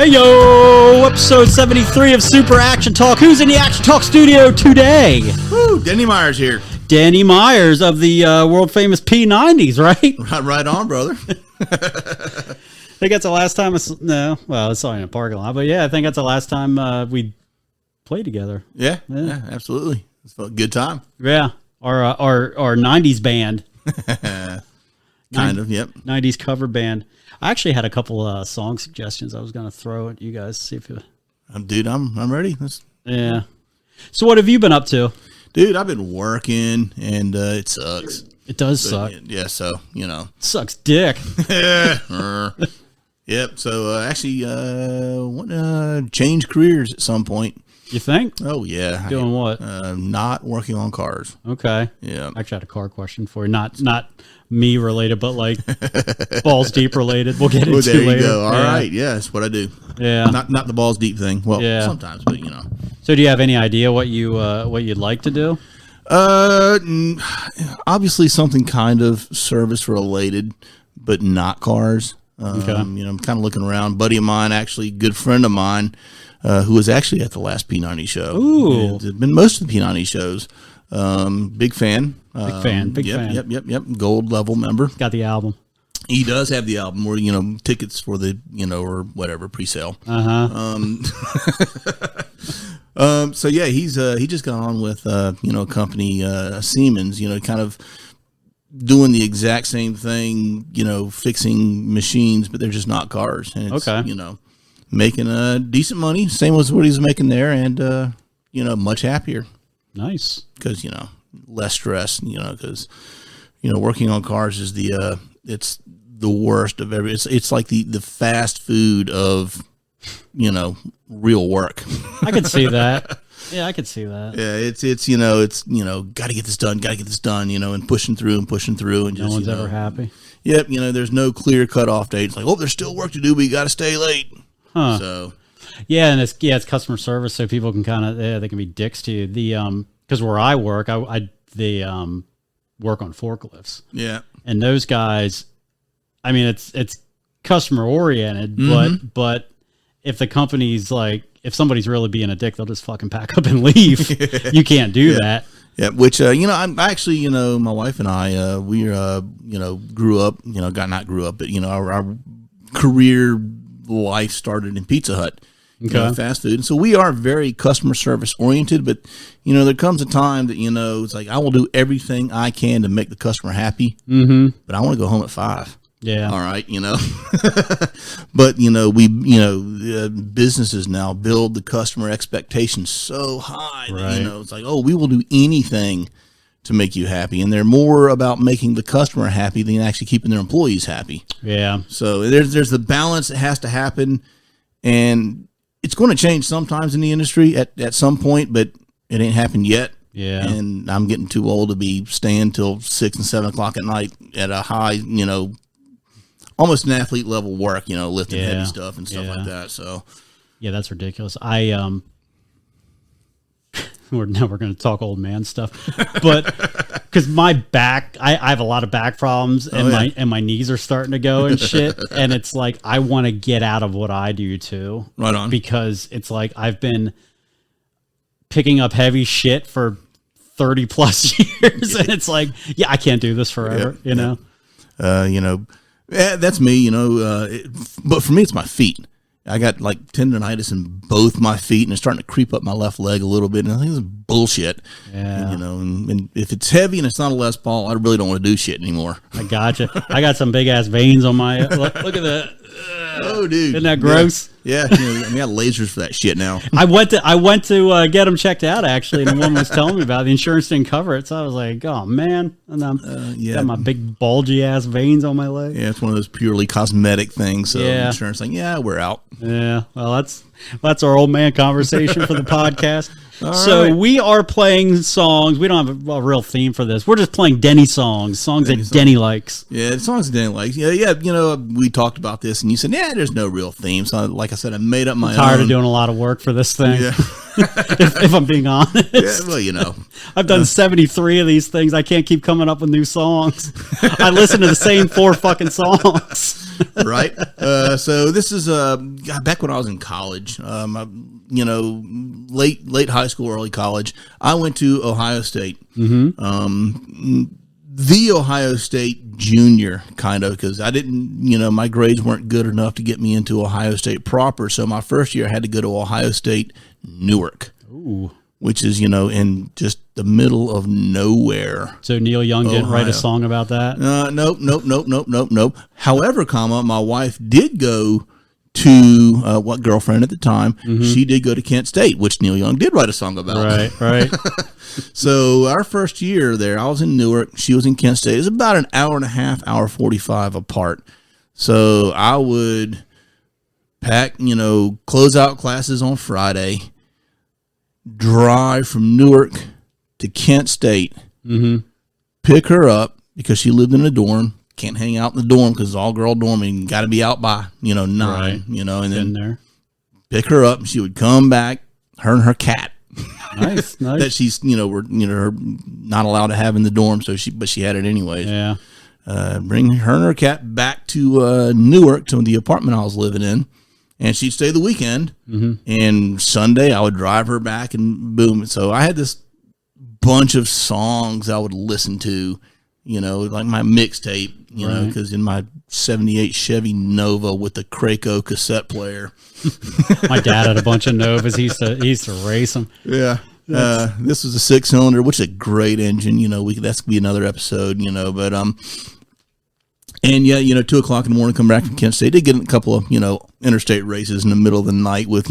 Hey yo, episode 73 of Super Action Talk. Who's in the Action Talk studio today? Woo, Denny Myers here. Denny Myers of the world famous P90s, right? Right on, brother. I think that's the last time. It's only in a parking lot, but yeah, I think that's the last time we played together. Yeah, absolutely. It's a good time. Yeah, our 90s band. Kind of, yep. 90s cover band. I actually had a couple song suggestions I was going to throw at you guys. See if you. Dude, I'm ready. Yeah. So what have you been up to? Dude, I've been working, and it sucks. It does suck. Yeah, so, It sucks dick. Yep, so actually, want to change careers at some point. You think? Oh, yeah. Doing what? Not working on cars. Okay. Yeah. Actually, I had a car question for you. Not me related, but like balls deep related. We'll get into there you later. go. All right. Yeah, that's what I do. Yeah. Not the balls deep thing. Well, Yeah. sometimes, but So, do you have any idea what you'd like to do? Obviously something kind of service related, but not cars. Okay. I'm kind of looking around. Buddy of mine, actually, good friend of mine, who was actually at the last P90 show. Ooh. It's been most of the P90 shows. Big fan. Big fan. Yep. Gold level member. Got the album. He does have the album, or tickets for the or whatever pre-sale. So yeah, he just got on with a company, Siemens, kind of doing the exact same thing, fixing machines, but they're just not cars. And it's, Okay. Making decent money, same as what he's making there, and much happier. Nice. Because less stress. Because working on cars is it's the worst of every. It's like the fast food of real work. I could see that. Yeah, I could see that. Yeah, it's got to get this done, and pushing through and just No one's ever happy. Yep, there's no clear cutoff date. It's like, oh, there's still work to do, but you got to stay late. Huh. So, yeah, and it's customer service, so people can kind of they can be dicks to you. Because where I work, they work on forklifts. Yeah, and those guys, I mean, it's customer oriented, but if the company's like, if somebody's really being a dick, they'll just fucking pack up and leave. You can't do that. Yeah, which I'm actually, my wife and I, we grew up, not grew up, but our career life started in Pizza Hut, fast food, and so we are very customer service oriented. But there comes a time that it's like I will do everything I can to make the customer happy, but I want to go home at 5. Yeah. All right, but we businesses now build the customer expectations so high that it's like, oh, we will do anything to make you happy, and they're more about making the customer happy than actually keeping their employees happy. Yeah. So there's the balance that has to happen, and it's going to change sometimes in the industry at some point, but it ain't happened yet. Yeah. And I'm getting too old to be staying till 6 and 7 o'clock at night at a high, almost an athlete level work, lifting heavy stuff and stuff like that. So, yeah, that's ridiculous. We're going to talk old man stuff, but because my back, I have a lot of back problems, and my knees are starting to go and shit, and it's like I want to get out of what I do too. Right on. Because it's like I've been picking up heavy shit for 30 plus years, and it's like, yeah, I can't do this forever. That's me. But for me, it's my feet. I got like tendonitis in both my feet, and it's starting to creep up my left leg a little bit. And I think it's bullshit. Yeah. And if it's heavy and it's not a Les Paul, I really don't want to do shit anymore. I gotcha. I got some big ass veins on my. Look at that. Oh, dude, isn't that gross? Yeah. I got lasers for that shit now. I went to get them checked out actually, and the woman was telling me about it. The insurance didn't cover it, so I was like, oh man, and I'm got my big bulgy ass veins on my leg. Yeah, it's one of those purely cosmetic things. So insurance like, we're out. Yeah, well, that's our old man conversation for the podcast. So right. We are playing songs. We don't have a real theme for this. We're just playing Denny songs that Denny likes. Yeah, the songs that Denny likes. Yeah. We talked about this, and you said, there's no real theme. So, like I said, I made up my own. I'm tired of doing a lot of work for this thing. Yeah. if I'm being honest. Yeah, well, I've done 73 of these things. I can't keep coming up with new songs. I listen to the same 4 fucking songs. Right. So this is back when I was in college. Late high school, early college. I went to Ohio State. The Ohio State junior, kind of, because I didn't, my grades weren't good enough to get me into Ohio State proper. So my first year I had to go to Ohio State Newark. Ooh. Which is, in just the middle of nowhere. So Neil Young didn't write a song about that? Nope. However, my wife did go to, girlfriend at the time, she did go to Kent State, which Neil Young did write a song about. Right. So our first year there, I was in Newark, she was in Kent State. It was about an hour and a half, hour 45 apart. So I would pack, close out classes on Friday, drive from Newark to Kent State, pick her up because she lived in a dorm. Can't hang out in the dorm because it's all girl dorm and got to be out by 9. Right. And then pick her up and she would come back. Her and her cat, nice. that she's her not allowed to have in the dorm. But she had it anyways. Yeah. Bring her and her cat back to Newark to the apartment I was living in. And she'd stay the weekend, and Sunday I would drive her back, and boom. So I had this bunch of songs I would listen to, like my mixtape, because in my 78 Chevy Nova with the Craco cassette player. My dad had a bunch of Novas. He used to race them. Yeah. This was a 6-cylinder, which is a great engine. That's gonna be another episode, but and 2:00 in the morning, come back from Kent State. They get a couple of, interstate races in the middle of the night with,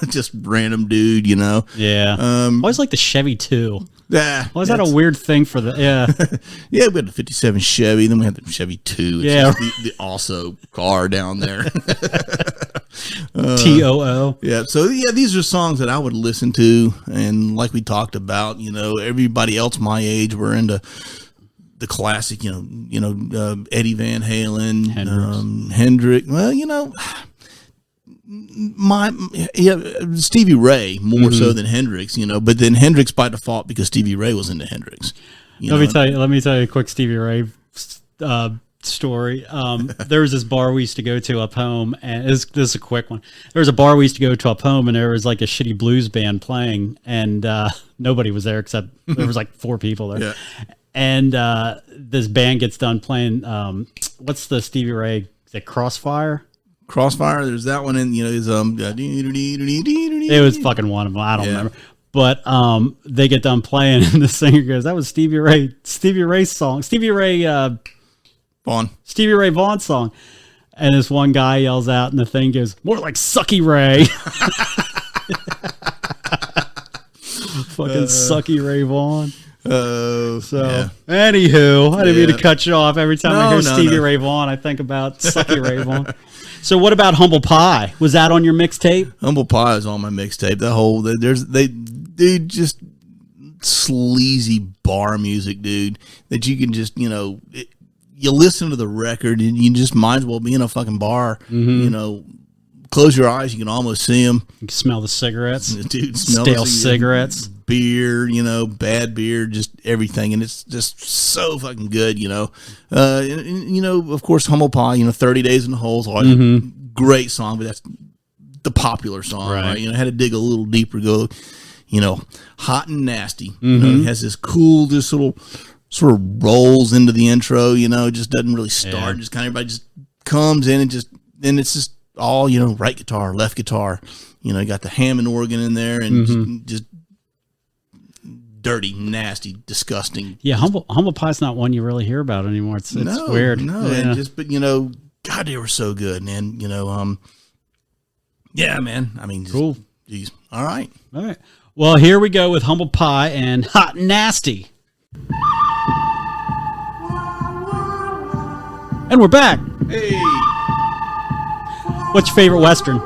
just random dude, Yeah. Always like the Chevy 2. Yeah. Why is that a weird thing for yeah, we had the 57 Chevy, then we had the Chevy 2. It's the also car down there. TOO. Yeah. So, these are songs that I would listen to. And like we talked about, everybody else my age were into the classic, Eddie Van Halen, Hendrix. Well, Stevie Ray more so than Hendrix, but then Hendrix by default because Stevie Ray was into Hendrix. Let me tell you a quick Stevie Ray story. There was this bar we used to go to up home, and this is a quick one. There was a bar we used to go to up home, and there was like a shitty blues band playing, and nobody was there except there was like 4 people there. Yeah. And this band gets done playing. What's the Stevie Ray? Is it Crossfire? Crossfire. There's that one in. Is It was fucking one of them. I don't remember. But they get done playing, and the singer goes, "That was Stevie Ray's song. Stevie Ray Vaughan song." And this one guy yells out, and the thing goes, "More like Sucky Ray." Fucking Sucky Ray Vaughan. Anywho, I didn't mean to cut you off. Every time I hear Stevie Ray Vaughan, I think about Sucky Ray Vaughan. So what about Humble Pie? Was that on your mixtape? Humble Pie is on my mixtape. The whole they just sleazy bar music, dude. That you can just you listen to the record and you just might as well be in a fucking bar. Close your eyes, you can almost see them. You can smell the cigarettes, dude. Stale cigarettes, beer, bad beer, just everything, and it's just so fucking good, of course, Humble Pie, 30 Days in the Hole's always a great song, but that's the popular song, right? I had to dig a little deeper, go, Hot and Nasty. It has this cool, just little sort of rolls into the intro, just doesn't really start, just kind of everybody just comes in and it's just all, right guitar, left guitar, you got the Hammond organ in there and just dirty, nasty, disgusting. Yeah, Humble Pie's not one you really hear about anymore. It's weird. No, and but God, they were so good, man. Yeah, man. I mean, cool. Geez. All right. Well, here we go with Humble Pie and Hot and Nasty. And we're back. Hey. What's your favorite Western?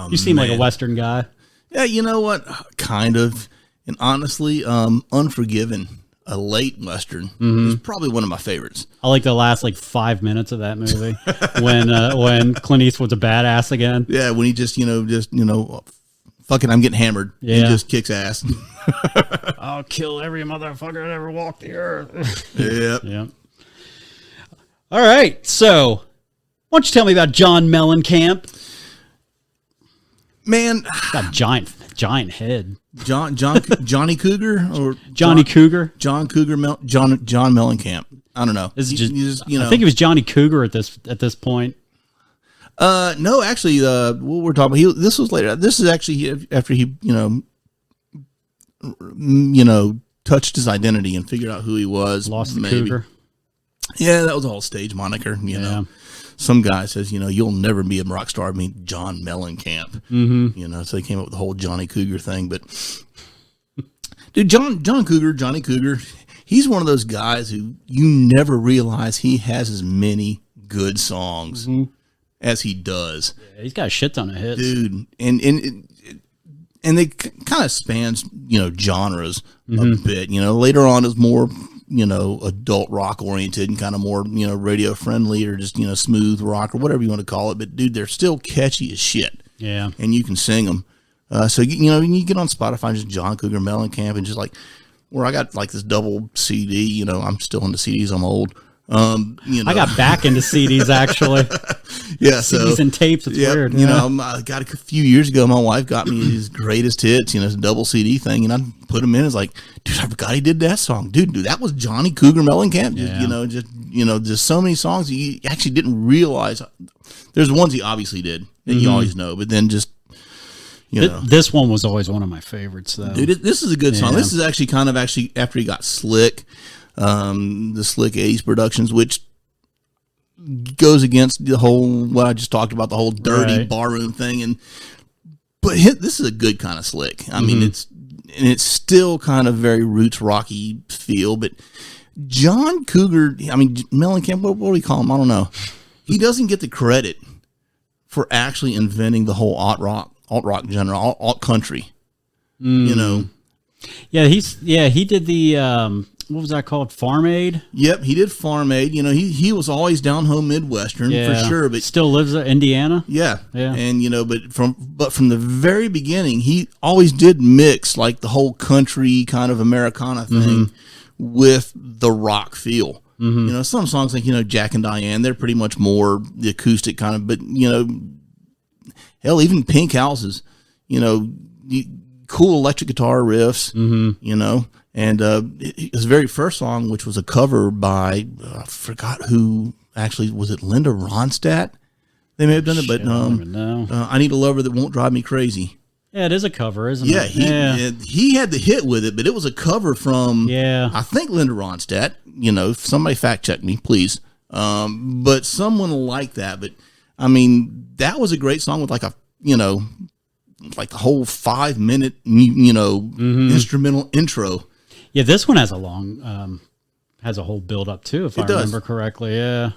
You seem like a Western guy. Yeah, you know what? Kind of. And honestly, Unforgiven, a late Western, is probably one of my favorites. I like the last 5 minutes of that movie when Clint Eastwood's a badass again. Yeah, when he just fucking, I'm getting hammered. Yeah. He just kicks ass. I'll kill every motherfucker that ever walked the earth. Yep. Yep. All right, so Why don't you tell me about John Mellencamp? Man, got giant head. Johnny Cougar or Johnny Cougar? John Mellencamp. I don't know. This is just, I think it was Johnny Cougar at this point. No, actually, what we're talking about, this was later. This is actually after he, touched his identity and figured out who he was. Lost the Cougar. Yeah, that was a whole stage moniker. You know, some guy says, you'll never be a rock star. I mean, John Mellencamp. Mm-hmm. So they came up with the whole Johnny Cougar thing. But dude, Johnny Cougar, he's one of those guys who you never realize he has as many good songs as he does. Yeah, he's got a shit ton of hits, dude. And they kind of spans, genres a bit. Later on is more, adult rock oriented and kind of more, radio friendly or just, smooth rock or whatever you want to call it. But dude, they're still catchy as shit. Yeah. And you can sing them. So, you get on Spotify, just John Cougar Mellencamp, and just like, where I got like this double CD, I'm still into CDs. I'm old. I got back into CDs actually. Yeah, CDs and tapes. It's weird. I got a few years ago. My wife got me his greatest hits. It's a double CD thing, and I put them in. It's like, dude, I forgot he did that song, dude. That was Johnny Cougar Mellencamp. Just so many songs that you actually didn't realize. There's ones he obviously did that you always know, but then just. This one was always one of my favorites, though. Dude, this is a good song. This is actually kind of after he got Slick, the Slick 80s Productions, which goes against the whole, what I just talked about, the whole dirty barroom thing. But this is a good kind of Slick. I mean, it's still kind of very roots rocky feel, but John Cougar, Mellencamp, what do we call him? I don't know. He doesn't get the credit for actually inventing the whole alt rock genre, alt country. Yeah, he did the what was that called? Farm Aid? Yep, he did Farm Aid. He was always down home Midwestern for sure, but still lives in Indiana. Yeah. And but from the very beginning, he always did mix like the whole country kind of Americana thing with the rock feel. Some songs like Jack and Diane, they're pretty much more the acoustic kind of, but hell, even Pink Houses, cool electric guitar riffs, and his very first song, which was a cover by, I forgot who, actually, was it Linda Ronstadt? They may have done it, but I Need a Lover That Won't Drive Me Crazy. Yeah, it is a cover, isn't it? Yeah, he had the hit with it, but it was a cover from, I think, Linda Ronstadt. Somebody fact check me, please. But someone like that, but that was a great song with like a, like the whole 5-minute, instrumental intro. Yeah, this one has a long, has a whole build up too, if I remember correctly. Yeah.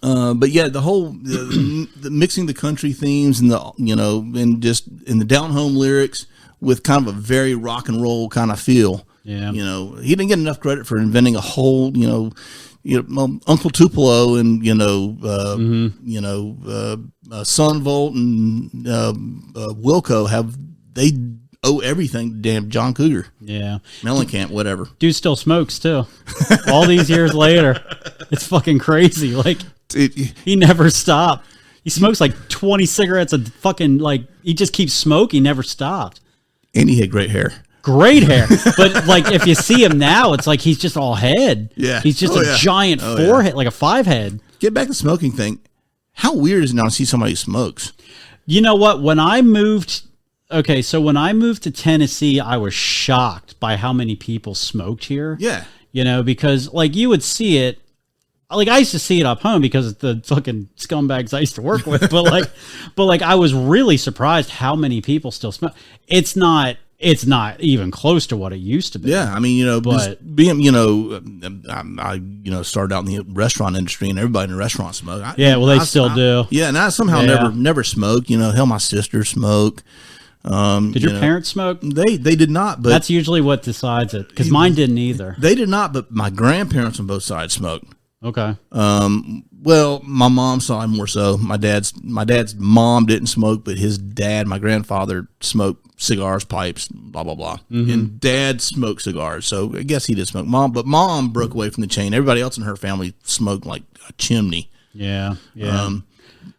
But yeah, the whole the mixing the country themes and and just in the down home lyrics with kind of a very rock and roll kind of feel. Yeah. He didn't get enough credit for inventing a whole, Uncle Tupelo and Sun Volt and Wilco they owe everything to damn John Cougar. Yeah, Mellencamp, whatever. Dude still smokes too. All these years later, it's fucking crazy. Like he never stopped. He smokes like 20 cigarettes a fucking he just keeps smoking. Never stopped. And he had great hair. Great hair, but like if you see him now, it's like he's just all head. Yeah, he's just a giant forehead, like a 5 head. Get back to the smoking thing. How weird is it now to see somebody who smokes? You know what? When I moved to Tennessee, I was shocked by how many people smoked here. Yeah, because like you would see it. Like I used to see it up home because of the fucking scumbags I used to work with. but I was really surprised how many people still smoke. It's not even close to what it used to be. Yeah, but being, I started out in the restaurant industry, and everybody in the restaurant smoked. They still do. Yeah, and I somehow never smoked. Hell, my sister smoked. Did your parents smoke? They did not, but that's usually what decides it. Because mine didn't either. They did not, but my grandparents on both sides smoked. Okay. Well, my mom saw him more so. My dad's mom didn't smoke, but his dad, my grandfather, smoked cigars, pipes, blah blah blah. And dad smoked cigars, so I guess he did smoke. Mom broke away from the chain. Everybody else in her family smoked like a chimney. Yeah. Yeah.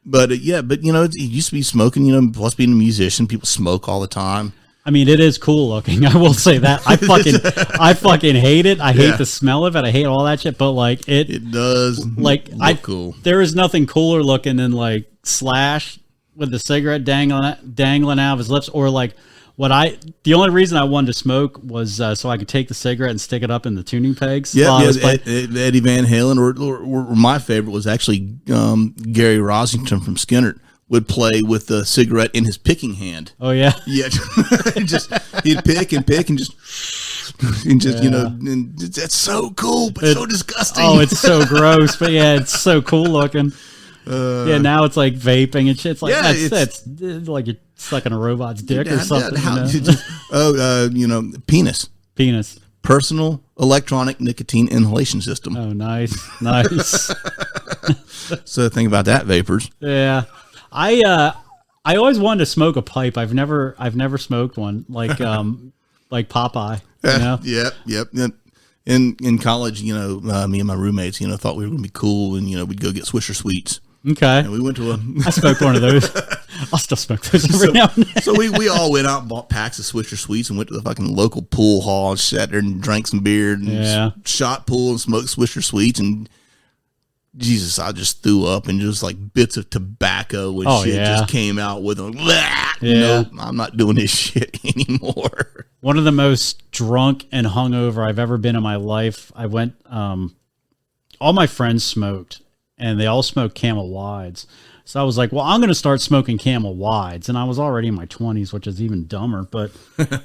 But it used to be smoking, plus being a musician, people smoke all the time. I mean, it is cool looking. I will say that. I fucking hate it. I hate the smell of it. I hate all that shit. But like it does like look cool. There is nothing cooler looking than like Slash with the cigarette dangling out of his lips, or like the only reason I wanted to smoke was so I could take the cigarette and stick it up in the tuning pegs. Yeah, Eddie Van Halen, or my favorite was actually Gary Rosington from Skinner. Would play with the cigarette in his picking hand. Oh yeah, yeah. Just he'd pick and just and that's so cool, but so disgusting. Oh, it's so gross, but yeah, it's so cool looking. Now it's like vaping and shit. It's like that's like you're sucking a robot's dick or something. Penis. Personal electronic nicotine inhalation system. Oh, nice. So think about that, vapors. Yeah. I always wanted to smoke a pipe. I've never smoked one like Popeye. You know? Yep. In college, me and my roommates, thought we were gonna be cool, and we'd go get Swisher Sweets. Okay. And we went to I smoked one of those. I'll still smoke those every now and then. So we all went out and bought packs of Swisher Sweets and went to the fucking local pool hall and sat there and drank some beer and shot pool and smoked Swisher Sweets, and Jesus, I just threw up, and just like bits of tobacco and shit just came out with them. No, I'm not doing this shit anymore. One of the most drunk and hungover I've ever been in my life. I went, all my friends smoked, and they all smoked Camel Wides. So I was like, well, I'm going to start smoking Camel Wides. And I was already in my 20s, which is even dumber. But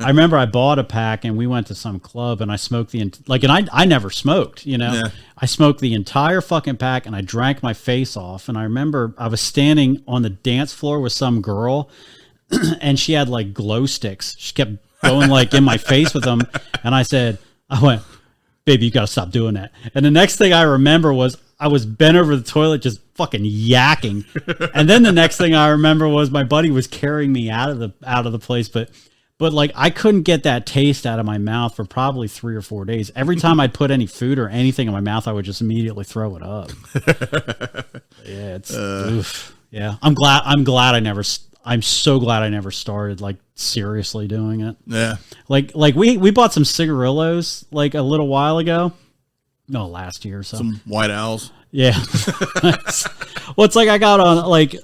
I remember I bought a pack, and we went to some club, and I smoked and I never smoked, I smoked the entire fucking pack, and I drank my face off. And I remember I was standing on the dance floor with some girl, and she had like glow sticks. She kept going like in my face with them. And I went, baby, you got to stop doing that. And the next thing I remember was I was bent over the toilet just fucking yakking. And then the next thing I remember was my buddy was carrying me out of the place. But like I couldn't get that taste out of my mouth for probably 3 or 4 days. Every time I'd put any food or anything in my mouth, I would just immediately throw it up. Yeah, it's oof. Yeah. I'm so glad I never started like seriously doing it. Yeah. Like we bought some cigarillos like a little while ago. No, last year or so. Some White Owls. Yeah. Well, it's like I got on like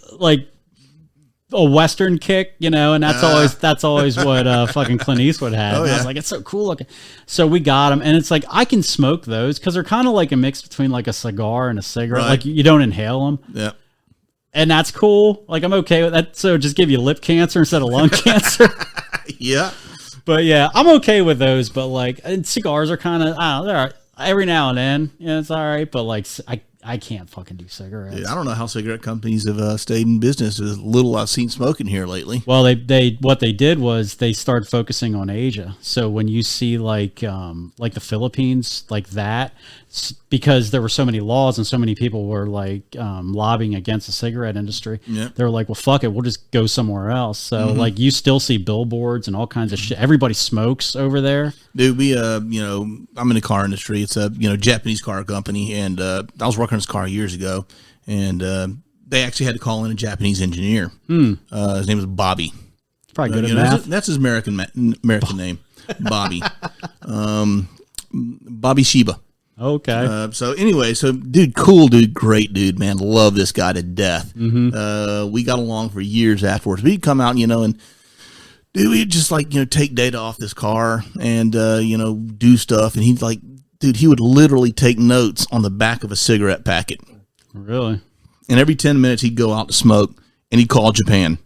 a Western kick, and that's always what fucking Clint Eastwood had. Oh, yeah. I was like, it's so cool looking. So we got them, and it's like I can smoke those because they're kind of like a mix between like a cigar and a cigarette. Right. Like you don't inhale them. Yeah. And that's cool. Like I'm okay with that. So just give you lip cancer instead of lung cancer. Yeah. But yeah, I'm okay with those. But like cigars are kind of, they're every now and then. Yeah, it's all right. But like I can't fucking do cigarettes. Yeah, I don't know how cigarette companies have stayed in business. As little I've seen smoking here lately. Well, they what they did was they started focusing on Asia. So when you see like the Philippines, like that, because there were so many laws and so many people were like lobbying against the cigarette industry. Yeah. They were like, well, fuck it, we'll just go somewhere else. So like you still see billboards and all kinds of shit. Everybody smokes over there. Dude, we I'm in the car industry. It's a Japanese car company, and I was working on this car years ago, and they actually had to call in a Japanese engineer. His name was Bobby. Probably good at math. That's his American name, Bobby. Bobby Shiba. Okay. So anyway, dude, cool dude, great dude, man. Love this guy to death. We got along for years afterwards. We'd come out, and dude, we'd just like, take data off this car and, do stuff. And he'd like, dude, he would literally take notes on the back of a cigarette packet. Really? And every 10 minutes he'd go out to smoke, and he'd call Japan.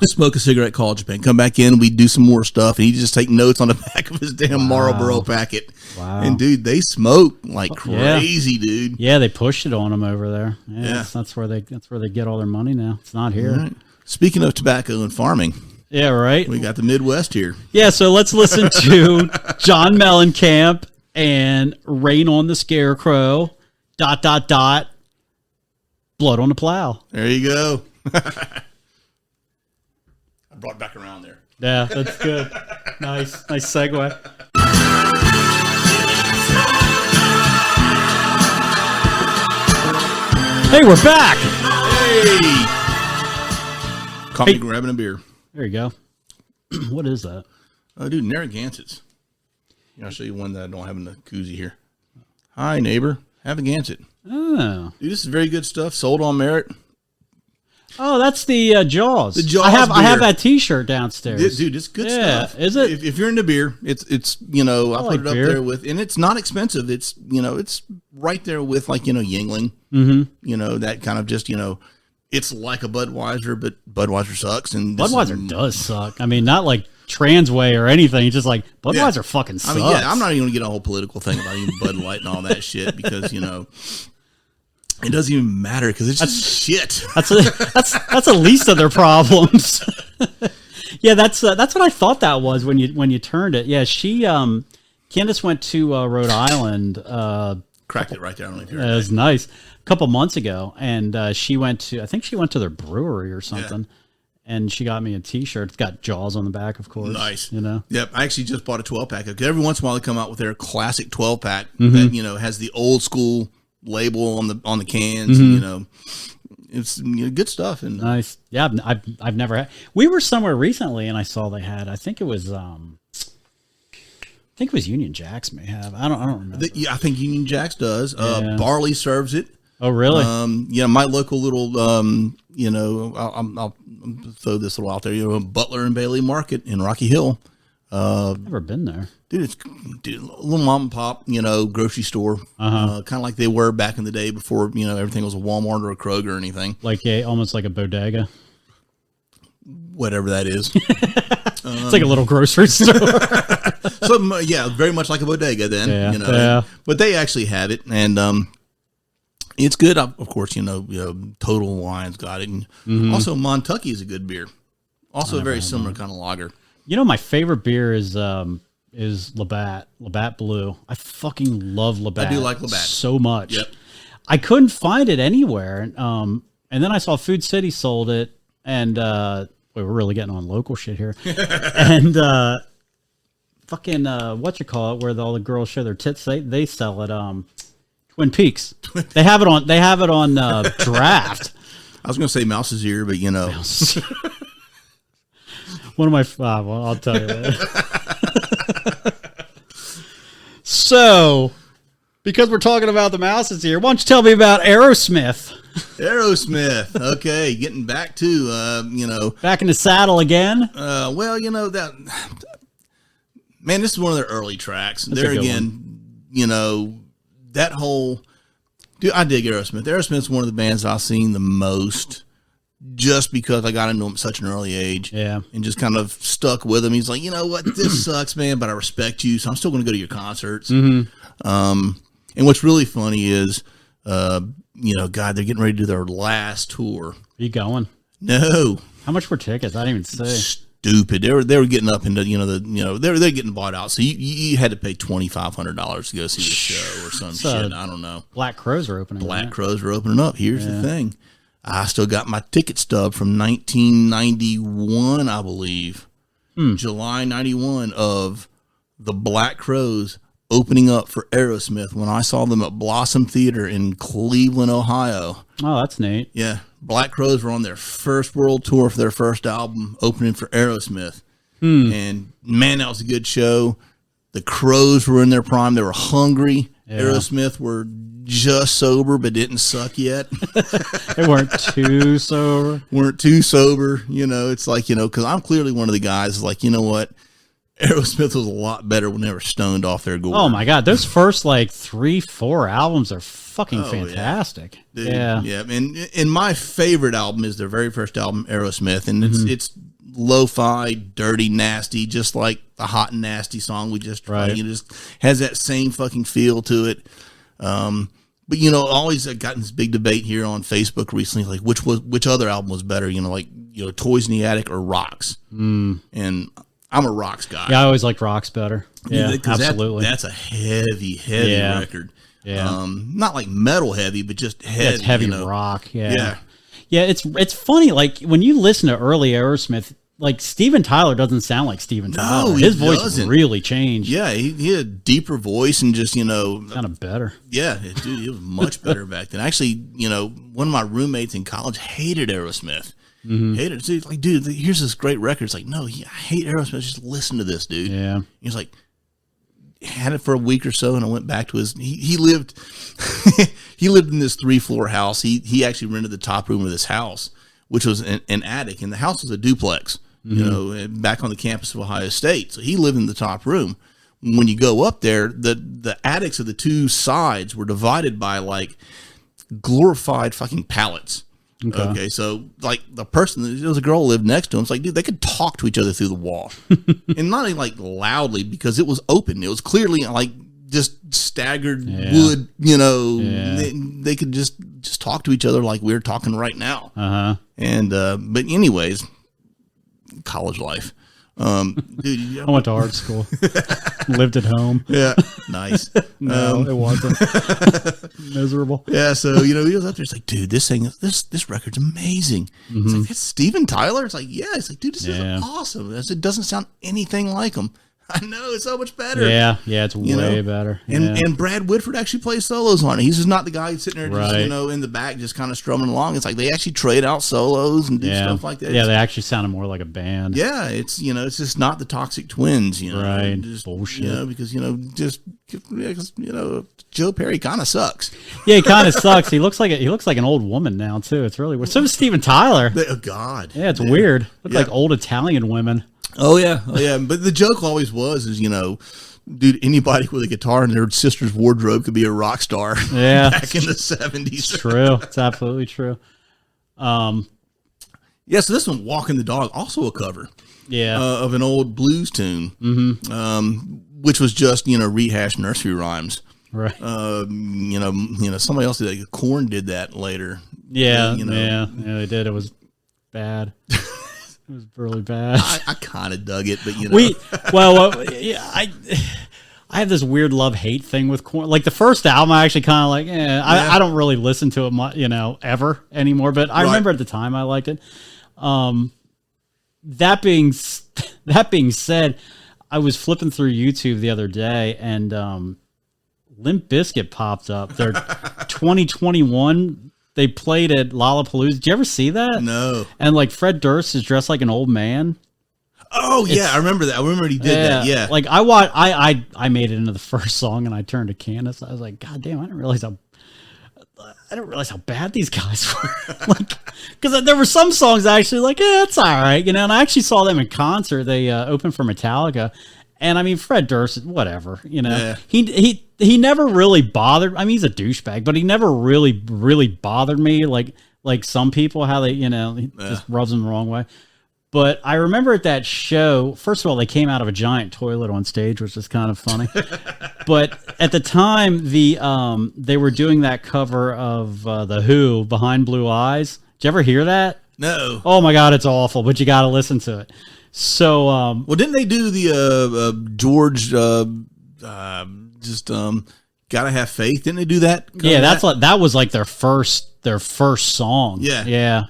Smoke a cigarette, call Japan. Come back in, we'd do some more stuff, and he'd just take notes on the back of his damn Marlboro packet. Wow. And dude, they smoke like crazy, dude. Yeah, they pushed it on them over there. Yeah. That's where they get all their money now. It's not here. Right. Speaking of tobacco and farming. Yeah, right. We got the Midwest here. Yeah, so let's listen to John Mellencamp and Rain on the Scarecrow, ... Blood on the Plow. There you go. I brought it back around there. Yeah, that's good. Nice segue. Hey, we're back. Hey. Caught me grabbing a beer. There you go. What is that? Oh, dude, Narragansetts. I'll show you one that I don't have in the koozie here. Hi, neighbor. Have a Gansett. Oh. Dude, this is very good stuff. Sold on merit. Oh, that's the Jaws. The Jaws I have beer. that T-shirt downstairs. Dude, it's good Yeah, stuff. is it? If you're into beer, it's you know, I like put it up beer. there with, and it's not expensive. It's, you know, it's right there with, like, you know, Yingling. Mm-hmm. You know, that kind of just, you know, it's like a Budweiser, but Budweiser sucks. And Budweiser does suck. I mean, not like Transway or anything. It's just like Budweiser fucking sucks. I mean, yeah, I'm not even going to get a whole political thing about even Bud Light and all that shit because, you know, it doesn't even matter because it's just shit. That's the least of their problems. Yeah, that's what I thought that was when you turned it. Yeah, Candace went to Rhode Island. Cracked it right there. I don't know if you're It was nice. A couple months ago, and I think she went to their brewery or something, and she got me a T-shirt. It's got Jaws on the back, of course. Nice. You know. Yep. I actually just bought a 12-pack. Because every once in a while they come out with their classic 12-pack that, you know, has the old school label on the cans. And, you know, it's, you know, good stuff. And Nice. Yeah, I've never had. We were somewhere recently, and I saw they had. I think it was Union Jacks may have. I don't remember. I think Union Jacks does. Yeah. Barley serves it. Oh, really? Yeah, my local little, you know, I'll throw this little out there. You know, Butler and Bailey Market in Rocky Hill. Never been there. Dude, it's a little mom and pop, you know, grocery store. Kind of like they were back in the day before, you know, everything was a Walmart or a Kroger or anything. Like almost like a bodega. Whatever that is. It's like a little grocery store. So, yeah, very much like a bodega then. Yeah, you know. yeah. But they actually have it, and it's good. Of course, you know, Total Wine's got it. And also, Montucky is a good beer. Also, a very similar kind of lager. You know, my favorite beer is Labatt Blue. I fucking love Labatt. I do like Labatt so much. Yep. I couldn't find it anywhere. And then I saw Food City sold it, and we're really getting on local shit here. And fucking where all the girls show their tits, they sell it. Twin Peaks. They have it on draft. I was going to say Mouse's Ear, but you know. One of my well, I'll tell you later. So, because we're talking about the Mouse's here, why don't you tell me about Aerosmith? Aerosmith. Okay, getting back to you know, Back in the saddle again. well, you know that, man, this is one of their early tracks. That's there a good again, one. you know, that whole, dude, I dig Aerosmith. Aerosmith's one of the bands I've seen the most, just because I got into him at such an early age. Yeah. And just kind of stuck with him. He's like, you know what, this sucks, man, but I respect you, so I'm still going to go to your concerts. And what's really funny is, you know, God, they're getting ready to do their last tour. Are you going? No. How much were tickets? I didn't even say. Stupid. They were getting up into, you know, they're getting bought out. So you had to pay $2,500 to go see the show or some shit. I don't know. Black Crows are opening. Black Crows are opening up. Here's the thing. I still got my ticket stub from 1991, I believe. July 91 of the Black Crows opening up for Aerosmith when I saw them at Blossom Theater in Cleveland, Ohio. Oh, that's neat. Yeah. Black Crows were on their first world tour for their first album, opening for Aerosmith. And man, that was a good show. The Crows were in their prime. They were hungry. Yeah. Aerosmith were just sober, but didn't suck yet. They weren't too sober. You know, it's like, you know, because I'm clearly one of the guys like, you know what? Aerosmith was a lot better when they were stoned off their gourd. Oh my God. Those first like 3-4 albums are fucking fantastic. Yeah. Yeah. And my favorite album is their very first album, Aerosmith. And it's lo-fi, dirty, nasty, just like the Hot and Nasty song we just tried. It just has that same fucking feel to it. But you know, always gotten this big debate here on Facebook recently, like which other album was better, you know, like, you know, Toys in the Attic or Rocks. And I'm a Rocks guy. Yeah, I always liked Rocks better. Yeah, absolutely. That's a heavy record. Yeah. Not like metal heavy, but just heavy. It's heavy, you know? rock. Yeah. Yeah, it's funny. Like when you listen to early Aerosmith, like Steven Tyler doesn't sound like Steven Tyler. No, his voice really changed. Yeah, he had a deeper voice and just, kind of better. Yeah, dude, he was much better back then. Actually, one of my roommates in college hated Aerosmith. Hated it. So he's like, dude, here's this great record. It's like, no, I hate Aerosmith. Just listen to this, dude. Yeah. He was like, had it for a week or so, and I went back to he lived he lived in this 3-floor house. He actually rented the top room of this house, which was an attic, and the house was a duplex, back on the campus of Ohio State. So he lived in the top room. When you go up there, the attics of the two sides were divided by like glorified fucking pallets. Okay, so like the person, there was a girl who lived next to him. It's like, dude, they could talk to each other through the wall, and not like loudly because it was open. It was clearly like just staggered wood. They could just talk to each other like we're talking right now. And but anyways, college life. Dude, I went to art school. Lived at home. Yeah, nice. No, it wasn't. Miserable. Yeah, so he was up there. It's like, dude, this record's amazing. It's like, that's Steven Tyler. It's like, yeah. It's like, dude, this is awesome. It doesn't sound anything like him. I know, it's so much better. Yeah, it's way better. And Brad Whitford actually plays solos on it. He's just not the guy who's sitting there, just, in the back, just kind of strumming along. It's like they actually trade out solos and do stuff like that. Yeah, they actually sounded more like a band. Yeah, it's it's just not the Toxic Twins. Right? Just, bullshit. Because Joe Perry kind of sucks. Yeah, he kind of sucks. He looks like an old woman now too. It's really weird. So does Steven Tyler. Oh God. Yeah, it's weird. Look like old Italian women. Oh yeah. But the joke always was, dude, anybody with a guitar in their sister's wardrobe could be a rock star. Yeah, back in the 70s. It's true. It's absolutely true. So this one, "Walkin the Dog," also a cover. Yeah, of an old blues tune, which was just rehashed nursery rhymes. Right. Somebody else did that. Korn did that later. Yeah, they did. It was bad. It was really bad. I kind of dug it, but I have this weird love-hate thing with Korn. Like the first album, I actually kind of like. I don't really listen to it much, ever anymore. But I remember at the time I liked it. That being said, I was flipping through YouTube the other day, and Limp Bizkit popped up. Their 2021. They played at Lollapalooza. Did you ever see that? No. And like Fred Durst is dressed like an old man. Oh yeah, I remember that. I remember he did that. Yeah. Like I made it into the first song, and I turned to Candace. I was like, God damn, I didn't realize how bad these guys were. Because there were some songs actually like, it's all right, And I actually saw them in concert. They opened for Metallica. And I mean, Fred Durst, whatever, he never really bothered. I mean, he's a douchebag, but he never really bothered me like some people, how they, he just rubs them the wrong way. But I remember at that show, first of all, they came out of a giant toilet on stage, which is kind of funny. But at the time, they were doing that cover of The Who, "Behind Blue Eyes." Did you ever hear that? No. Oh my God, it's awful, but you got to listen to it. So, well, didn't they do the George "Gotta Have Faith"? Didn't they do that? Yeah, that was like their first song. Yeah.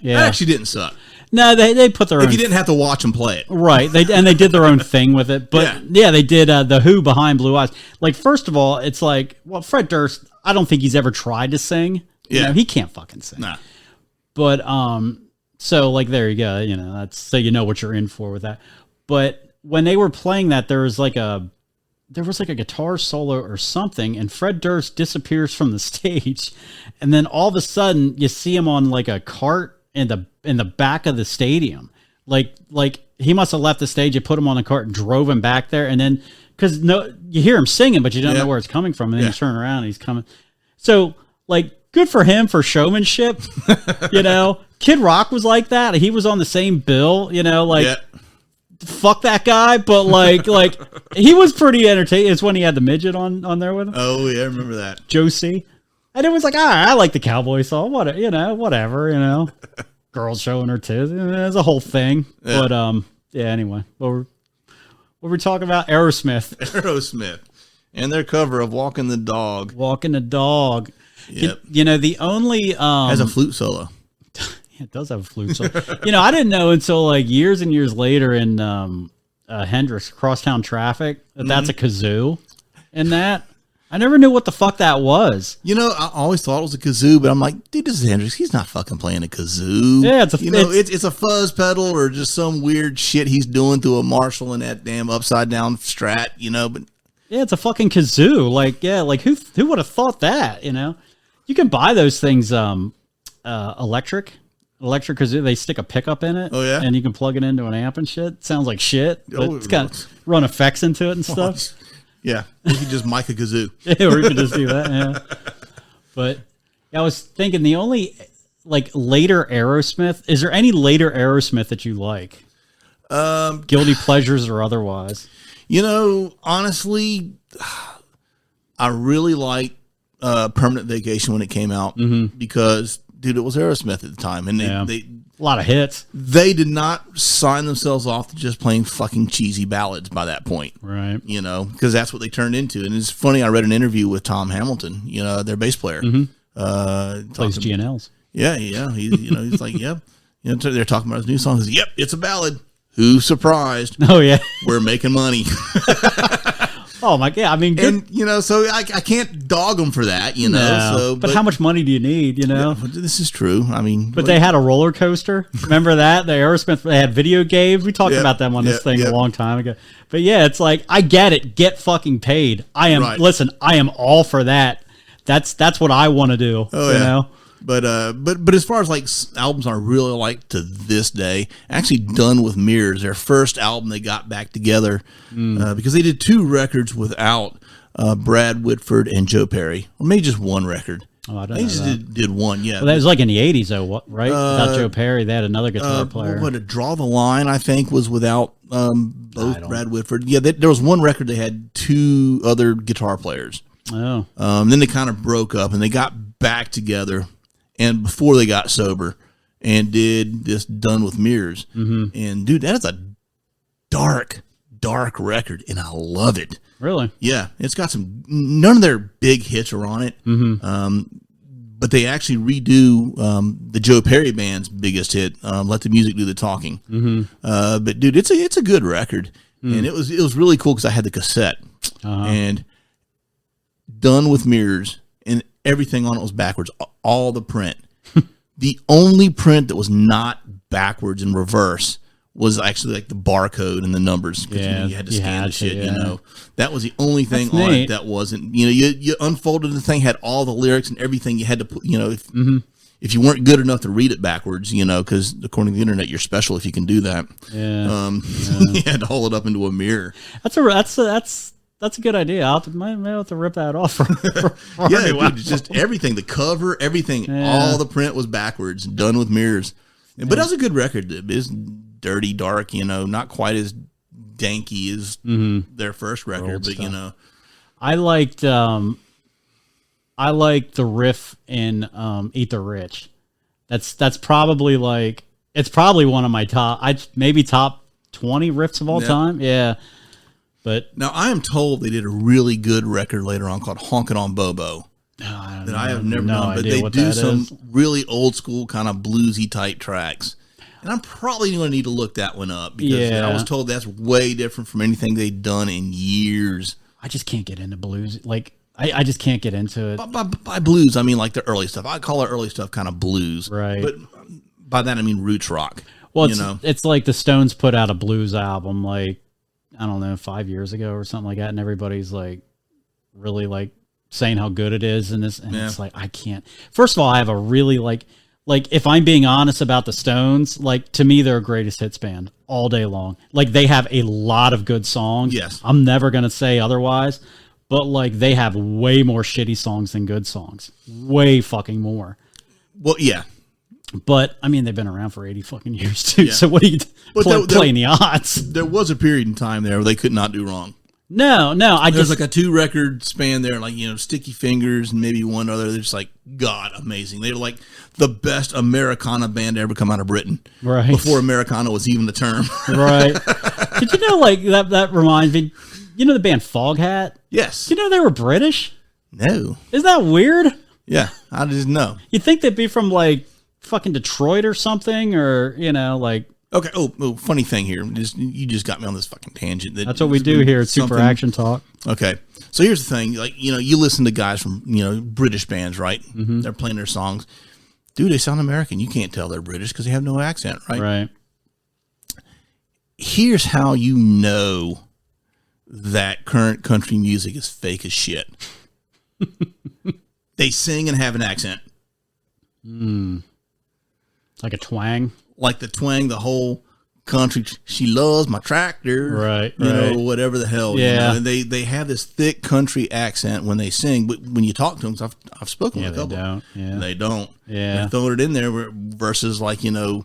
That actually didn't suck. No, they put their own. If you didn't have to watch them play it, right? They did their own thing with it. But they did The Who, "Behind Blue Eyes." Like, first of all, it's like, well, Fred Durst, I don't think he's ever tried to sing. He can't fucking sing. Nah. But so like there you go, that's so what you're in for with that. But when they were playing that, there was like a guitar solo or something, and Fred Durst disappears from the stage, and then all of a sudden you see him on like a cart in the back of the stadium. Like he must have left the stage, you put him on the cart and drove him back there, and then because you hear him singing, but you don't know where it's coming from, and then you turn around and he's coming. So like, good for him for showmanship. Kid Rock was like that. He was on the same bill, fuck that guy, but like he was pretty entertaining. It's when he had the midget on there with him. Oh yeah, I remember that. Josie. And it was like, all right, I like the cowboy song. Whatever. Girls showing her tits. It's a whole thing. Yeah. But anyway. What were we talking about? Aerosmith. And their cover of "Walkin the Dog." Walkin the Dog. Yep. The only has a flute solo. It does have a flute solo. I didn't know until like years and years later in Hendrix Crosstown Traffic that's a kazoo. In that, I never knew what the fuck that was. I always thought it was a kazoo, but I'm like, dude, this is Hendrix. He's not fucking playing a kazoo. Yeah, it's a fuzz pedal or just some weird shit he's doing through a Marshall and that damn upside down Strat. But yeah, it's a fucking kazoo. Like, yeah, like who would have thought that? You can buy those things electric kazoo. They stick a pickup in it. Oh yeah, and you can plug it into an amp and shit. It sounds like shit, but it's got run effects into it and stuff. Yeah, you can just mic a kazoo. Yeah, or you can just do that. Yeah, but I was thinking the only like later Aerosmith. Is there any later Aerosmith that you like? Guilty pleasures or otherwise? Honestly, I really liked Permanent Vacation when it came out because, dude, it was Aerosmith at the time, and they a lot of hits. They did not sign themselves off to just playing fucking cheesy ballads by that point. Right. Because that's what they turned into. And it's funny, I read an interview with Tom Hamilton, their bass player. Plays GNLs. Yeah. He's like, yep. They're talking about his new song. He's like, yep, it's a ballad. Who's surprised? Oh, yeah. We're making money. Oh my god! I mean, good. And so I can't dog them for that, No, So, but how much money do you need? Yeah, this is true. I mean, but they had a roller coaster. Remember that the Aerosmith? They had video games. We talked about them on this thing a long time ago. But yeah, it's like I get it. Get fucking paid. I am. Right. Listen, I am all for that. That's what I want to do. Oh, you know. But as far as like albums I really like to this day, actually Done with Mirrors, their first album they got back together because they did 2 records without Brad Whitford and Joe Perry, or maybe just 1 record. Oh, I don't know. They just did 1, yeah. Well, that was like in the 80s, though, right? Without Joe Perry, they had another guitar player. What, Draw the Line, I think, was without both Brad Whitford. Yeah, there was 1 record they had 2 other guitar players. Oh. Then they kind of broke up and they got back together. And before they got sober, and did this Done with Mirrors. And dude, that is a dark record, and I love it. Really? Yeah, it's got none of their big hits are on it. But they actually redo the Joe Perry Band's biggest hit, "Let the Music Do the Talking." But dude, it's a good record, and it was really cool because I had the cassette and Done with Mirrors. And everything on it was backwards, all the print. The only print that was not backwards and reverse was actually like the barcode and the numbers. Yeah, you had to scan the shit, That was the only thing on it that wasn't, you unfolded the thing, had all the lyrics and everything you had to put, if you weren't good enough to read it backwards, because according to the internet, you're special if you can do that. Yeah. You had to hold it up into a mirror. That's a good idea. I might have to rip that off. Yeah, dude, just everything, the cover, everything, all the print was backwards, Done with Mirrors. But that was a good record. It's dirty, dark, not quite as danky as their first record, but I liked the riff in Eat the Rich. That's probably it's probably one of my top 20 riffs of all time. Yeah. But now I am told they did a really good record later on called "Honkin' on Bobo" that I have never known. But they do some really old school kind of bluesy type tracks, and I'm probably going to need to look that one up because I was told that's way different from anything they've done in years. I just can't get into blues. Like I just can't get into it. By blues, I mean like the early stuff. I call our early stuff kind of blues, right? But by that I mean roots rock. Well, it's like the Stones put out a blues album I don't know, 5 years ago or something like that, and everybody's really saying how good it is, and it's like I can't. First of all, I have a really like if I'm being honest about the Stones, to me they're a greatest hits band all day long. They have a lot of good songs. Yes, I'm never gonna say otherwise, but they have way more shitty songs than good songs, way fucking more. Well, yeah. But I mean, they've been around for 80 fucking years too. Yeah. So what do you playing the odds? There was a period in time there where they could not do wrong. No. There's a 2 record span there, Sticky Fingers and maybe one other. They're just God, amazing. They're the best Americana band to ever come out of Britain. Right. Before Americana was even the term. Right. Did you know that reminds me? The band Foghat? Yes. Did you know they were British? No. Isn't that weird? Yeah, I didn't know. You'd think they'd be from fucking Detroit or something, or like. Okay. Oh, funny thing here. You just got me on this fucking tangent. That's what we do here at Super Action Talk. Okay. So here's the thing. Like, you listen to guys from, British bands, right? Mm-hmm. They're playing their songs. Dude, they sound American. You can't tell they're British because they have no accent, right? Right. Here's how you know that current country music is fake as shit. They sing and have an accent. Like a twang. Like the twang, the whole country. She loves my tractor, right? Whatever the hell. Yeah, and they have this thick country accent when they sing, but when you talk to them, I've spoken with a couple. They don't. Yeah, they're throwing it in there versus like a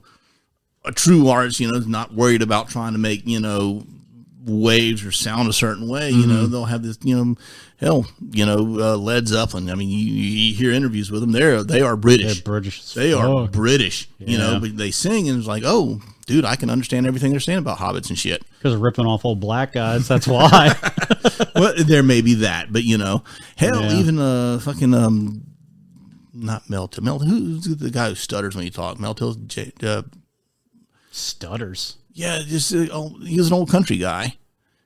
true artist, not worried about trying to make waves or sound a certain way. They'll have this. Led Zeppelin. I mean, you hear interviews with them. They are British. They're British. They are British. But they sing and it's like, oh, dude, I can understand everything they're saying about hobbits and shit. Because they're ripping off old black guys. That's why. Well, there may be that, but even fucking not Mel. Who's the guy who stutters when you talk? Mel stutters. Yeah, just he was an old country guy.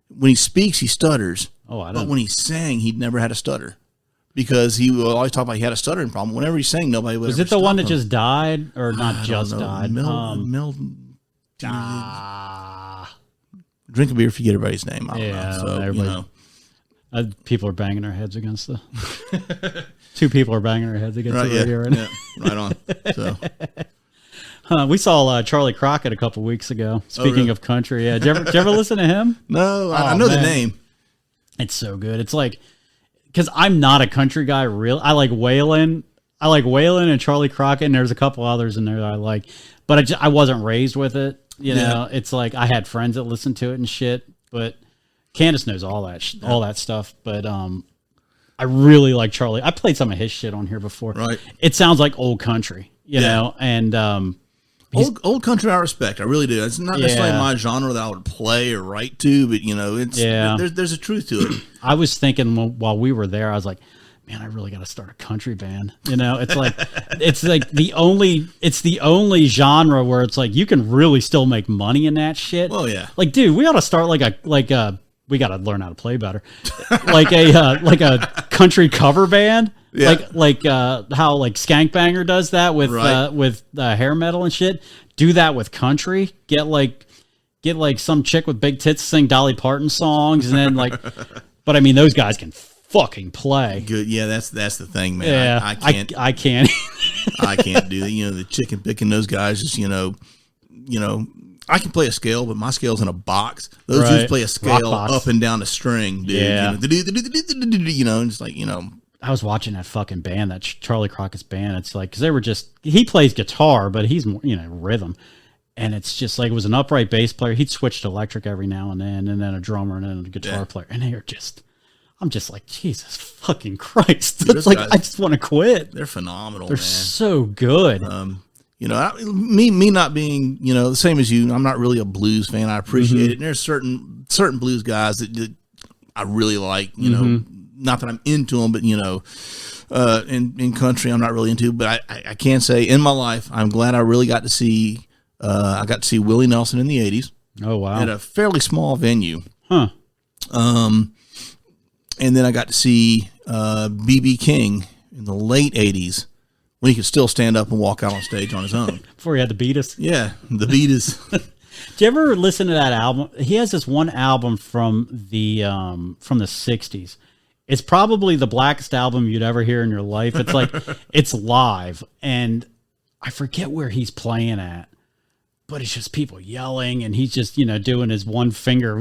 When he speaks, he stutters. Oh, I don't. But when he sang, he'd never had a stutter because he would always talk about he had a stuttering problem. Whenever he sang, nobody would. Was it the one that just died or not just died? Drink a beer, forget everybody's name. I don't know. So, people are banging their heads against the. Two people are banging their heads against the radio right now. Yeah, right on. So. We saw Charlie Crockett a couple weeks ago. Speaking of country, did you ever listen to him? No, I know the name. It's so good. It's like, because I'm not a country guy. I like Waylon. And Charlie Crockett, and there's a couple others in there that I like. But I wasn't raised with it. It's like I had friends that listened to it and shit. But Candace knows all that stuff. But I really like Charlie. I played some of his shit on here before. Right. It sounds like old country, you know, and old country I respect. I really do. It's not necessarily my genre that I would play or write to, but there's a truth to it. I was thinking while we were there, I was like, man, I really got to start a country band. It's like the only genre where it's like you can really still make money in that shit. Oh yeah. Like, dude, we ought to start we got to learn how to play better. like a country cover band. Yeah. Like how Skank Banger does that with hair metal and shit. Do that with country. Get some chick with big tits to sing Dolly Parton songs, and then but I mean those guys can fucking play. Good. Yeah, that's the thing, man. Yeah, I can't. I can't. I can't do that. The chicken picking those guys just I can play a scale, but my scale's in a box. Those dudes play a scale up and down a string, dude. Yeah. And it's like, I was watching that fucking band, that Charlie Crockett's band. It's like, because he plays guitar, but he's more, rhythm. And it's just like, it was an upright bass player. He'd switch to electric every now and then a drummer, and then a guitar player. And I'm just like, Jesus fucking Christ. It's like, I just want to quit. They're phenomenal, They're so good. Me not being, the same as you, I'm not really a blues fan. I appreciate it. And there's certain blues guys that I really like, not that I'm into them, but, in country, I'm not really into, but I can say in my life, I'm glad I really got to see, Willie Nelson in the 80s. Oh, wow. At a fairly small venue. Huh. And then I got to see, B.B. King in the late 80s. When he could still stand up and walk out on stage on his own. Before he had the Beatles. Yeah, the Beatles. Did you ever listen to that album? He has this one album from the 60s. It's probably the blackest album you'd ever hear in your life. It's like, it's live. And I forget where he's playing at. But it's just people yelling. And he's just, doing his one finger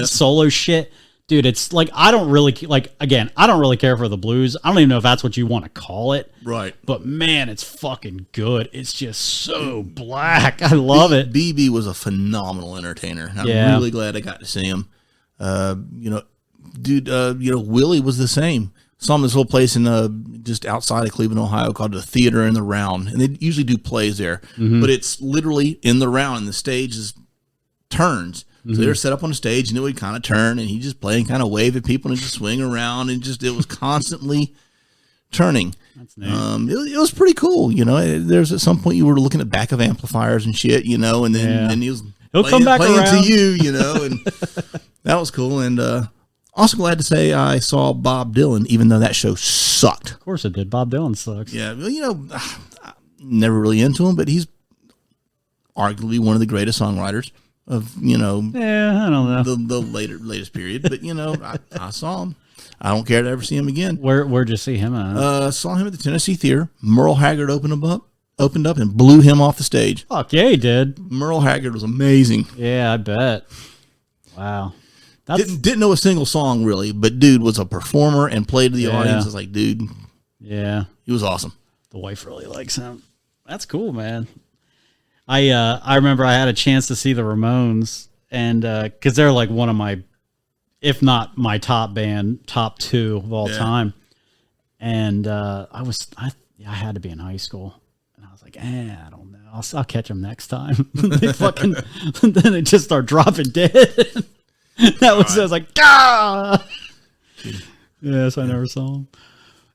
solo shit. Dude, it's like, I don't really care for the blues. I don't even know if that's what you want to call it. Right. But man, it's fucking good. It's just so black. I love it. BB was a phenomenal entertainer. I'm really glad I got to see him. Willie was the same. Saw him this little place in just outside of Cleveland, Ohio called the Theater in the Round. And they usually do plays there. Mm-hmm. But it's literally in the round and the stage turns. So they were set up on the stage, and it would kind of turn, and he just play and kind of wave at people and just swing around, and it was constantly turning. That's neat. It was pretty cool. You know, there's at some point you were looking at back of amplifiers and shit, you know, and then he'll come back playing around to you know, and that was cool. And also glad to say I saw Bob Dylan, even though that show sucked. Of course it did. Bob Dylan sucks. Yeah, well, you know, never really into him, but he's arguably one of the greatest songwriters of, you know, I don't know the latest period. But you know, I saw him. I don't care to ever see him again. Where'd you see him at? Saw him at the Tennessee Theater. Merle Haggard opened up and blew him off the stage. Fuck yeah, he did. Merle Haggard was amazing. Yeah, I bet. Wow. Didn't know a single song really, but dude was a performer and played to the audience. I was like, dude, yeah, he was awesome. The wife really likes him. That's cool, man. I remember I had a chance to see the Ramones, and because they're like one of my, if not my top band, top two of all time. And I had to be in high school, and I was like, I don't know, I'll catch them next time. They fucking, then they just start dropping dead. I was like, ah. Yes, I never saw them.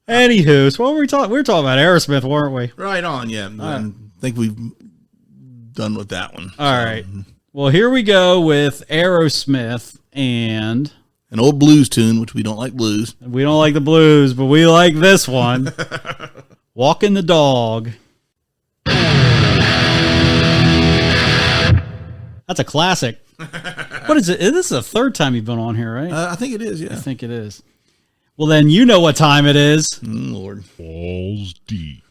Anywho, so what were we talking? We were talking about Aerosmith, weren't we? Right on, yeah. I think we've done with that one. All right. Well, here we go with Aerosmith and an old blues tune, which we don't like blues. We don't like the blues, but we like this one. Walkin the Dog. That's a classic. What is it? This is the third time you've been on here, right? I think it is, yeah. I think it is. Well, then you know what time it is. Lord. Balls deep.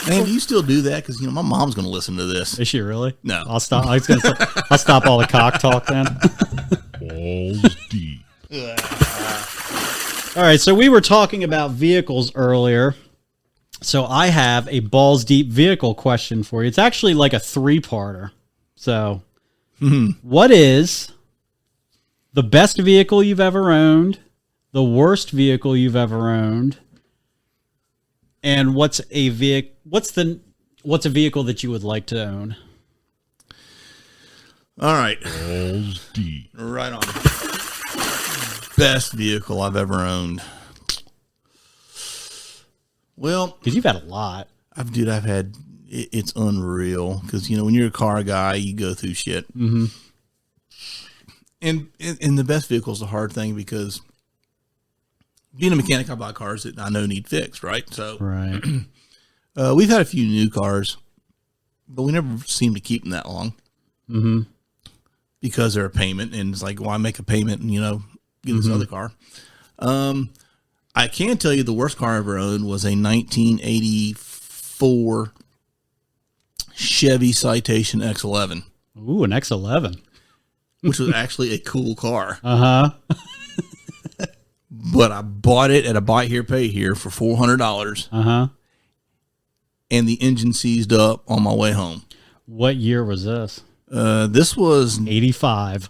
Man, do you still do that? Because, you know, my mom's going to listen to this. Is she really? No. I'll stop. I'll stop all the cock talk then. Balls deep. All right, so we were talking about vehicles earlier. So I have a balls deep vehicle question for you. It's actually like a three-parter. So what is the best vehicle you've ever owned, the worst vehicle you've ever owned, and what's a vehicle that you would like to own? All right. Balls deep. Right on. Best vehicle I've ever owned. Well, because you've had a lot. I've had, it's unreal. Because, you know, when you're a car guy, you go through shit. Mm-hmm. And the best vehicle is a hard thing because being a mechanic, I buy cars that I know need fixed, right? So right. We've had a few new cars, but we never seem to keep them that long. Mm-hmm. Because they're a payment, and it's like, why make a payment and, you know, get this other car? I can tell you the worst car I ever owned was a 1984 Chevy Citation X11. Ooh, an X11. Which was actually a cool car. Uh-huh. But I bought it at a buy here, pay here for $400. Uh-huh. And the engine seized up on my way home. What year was this? This was 85.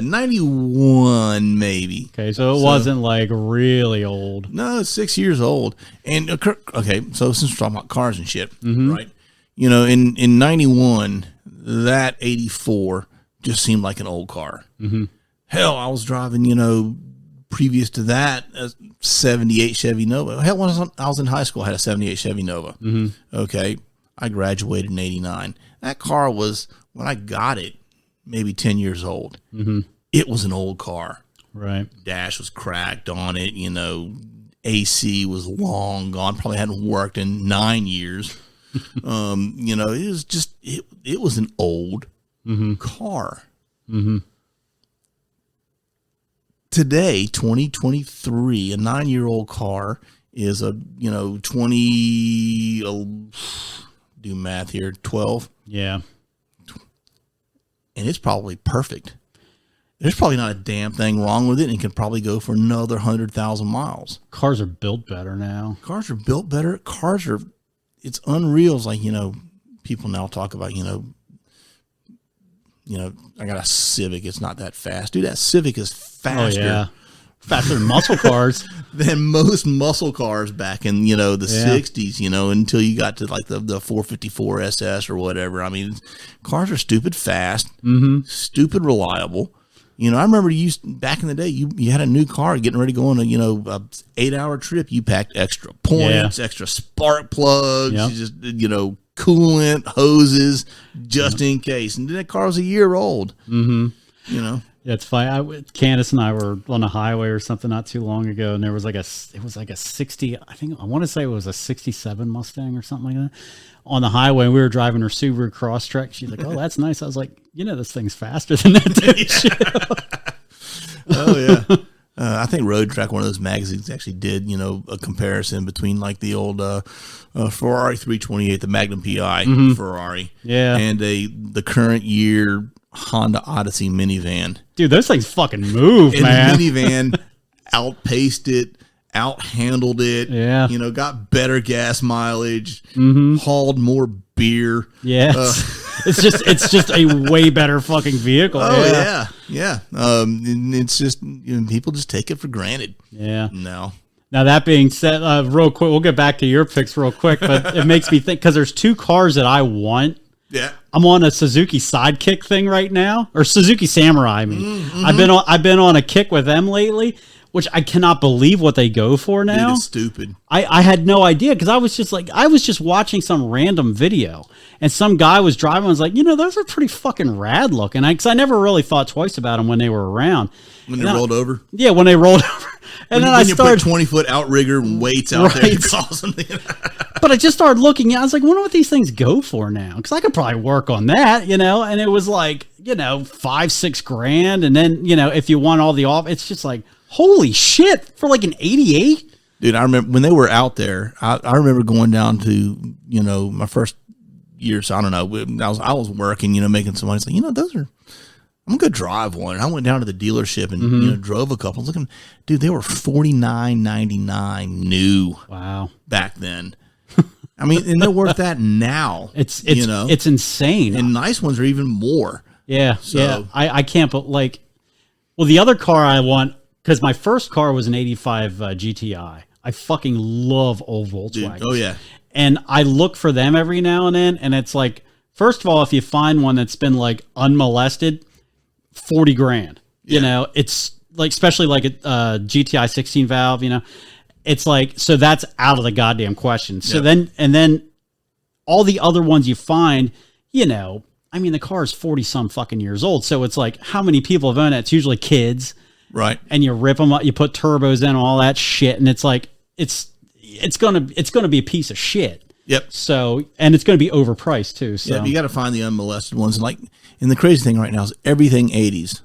91 maybe. Okay, so it wasn't like really old. No, it's 6 years old. And okay, so since we're talking about cars and shit, right? You know, in 91, that 84 just seemed like an old car. Mm-hmm. Hell, I was driving, you know, previous to that, a 78 Chevy Nova. Hell, when I was in high school, I had a 78 Chevy Nova. Mm-hmm. Okay, I graduated in 89. That car was, when I got it, maybe 10 years old. Mm-hmm. It was an old car. Right. Dash was cracked on it. You know, AC was long gone. Probably hadn't worked in 9 years. You know, it was just, it was an old car. Mm-hmm. Today, 2023, a 9-year-old car is a, you know, 20, do math here, 12. Yeah. And it's probably perfect. There's probably not a damn thing wrong with it, and can probably go for another 100,000 miles. Cars are built better now. Cars are built better. Cars are, it's unreal. It's like, you know, people now talk about, you know, I got a Civic. It's not that fast. Dude, that Civic is faster. Oh, yeah. Faster than muscle cars. Than most muscle cars back in, you know, the 60s, you know, until you got to like the 454 SS or whatever. I mean, cars are stupid fast, stupid reliable. You know, I remember back in the day, you had a new car getting ready to go on a, you know, a 8-hour trip. You packed extra points, extra spark plugs, just, you know, coolant, hoses, just in case. And that car was a year old. You know. Yeah, it's fine. Candace and I were on a highway or something not too long ago, and there was like a 60, I want to say it was a 67 Mustang or something like that on the highway. We were driving her Subaru Crosstrek. She's like, "Oh, that's nice." I was like, "You know, this thing's faster than that, don't you?" Oh yeah. I think Road Track, one of those magazines, actually did, you know, a comparison between like the old Ferrari 328, the Magnum PI Ferrari, and the current year Honda Odyssey minivan. Dude, those things fucking move, man. The minivan outpaced it, outhandled it. Yeah, you know, got better gas mileage, hauled more beer. Yes. It's just a way better fucking vehicle. Oh yeah. And it's just, you know, people just take it for granted. Yeah. No. Now that being said, real quick, we'll get back to your picks real quick, but it makes me think because there's two cars that I want. Yeah, I'm on a Suzuki Sidekick thing right now, or Suzuki Samurai. I mean, I've been on a kick with them lately, which I cannot believe what they go for now. Dude, it's stupid. I had no idea because I was just watching some random video and some guy was driving. I was like, you know, those are pretty fucking rad looking. Because I never really thought twice about them when they were around. When they rolled over. Yeah, when they rolled over. And then I started 20-foot outrigger and weights out there. It's awesome. But I just started looking. I was like, I wonder what these things go for now, because I could probably work on that, you know. And it was like, you know, $5-6 grand, and then, you know, if you want all the off, it's just like, holy shit, for like an 88. Dude, I remember when they were out there. I remember going down to, you know, my first year. So I don't know. I was working, you know, making some money. It's like, you know, those are. I'm gonna go drive one. And I went down to the dealership and you know, drove a couple. I was looking, dude, they were $49.99 new. Wow. Back then. I mean, and they're worth that now. It's you know, it's insane. And nice ones are even more. Yeah. So. Yeah. I can't, but like, well, the other car I want, because my first car was an 85 GTI. I fucking love old Volkswagens. Dude, oh yeah. And I look for them every now and then, and it's like, first of all, if you find one that's been like unmolested, 40 grand, you know, it's like, especially like a GTI 16 valve, you know, it's like, so that's out of the goddamn question. So then all the other ones you find, you know, I mean, the car is 40 some fucking years old. So it's like, how many people have owned it? It's usually kids. Right. And you rip them up, you put turbos in, all that shit. And it's like, it's going to be a piece of shit. Yep. So, and it's going to be overpriced too. So yeah, you got to find the unmolested ones. And like, and the crazy thing right now is everything 80s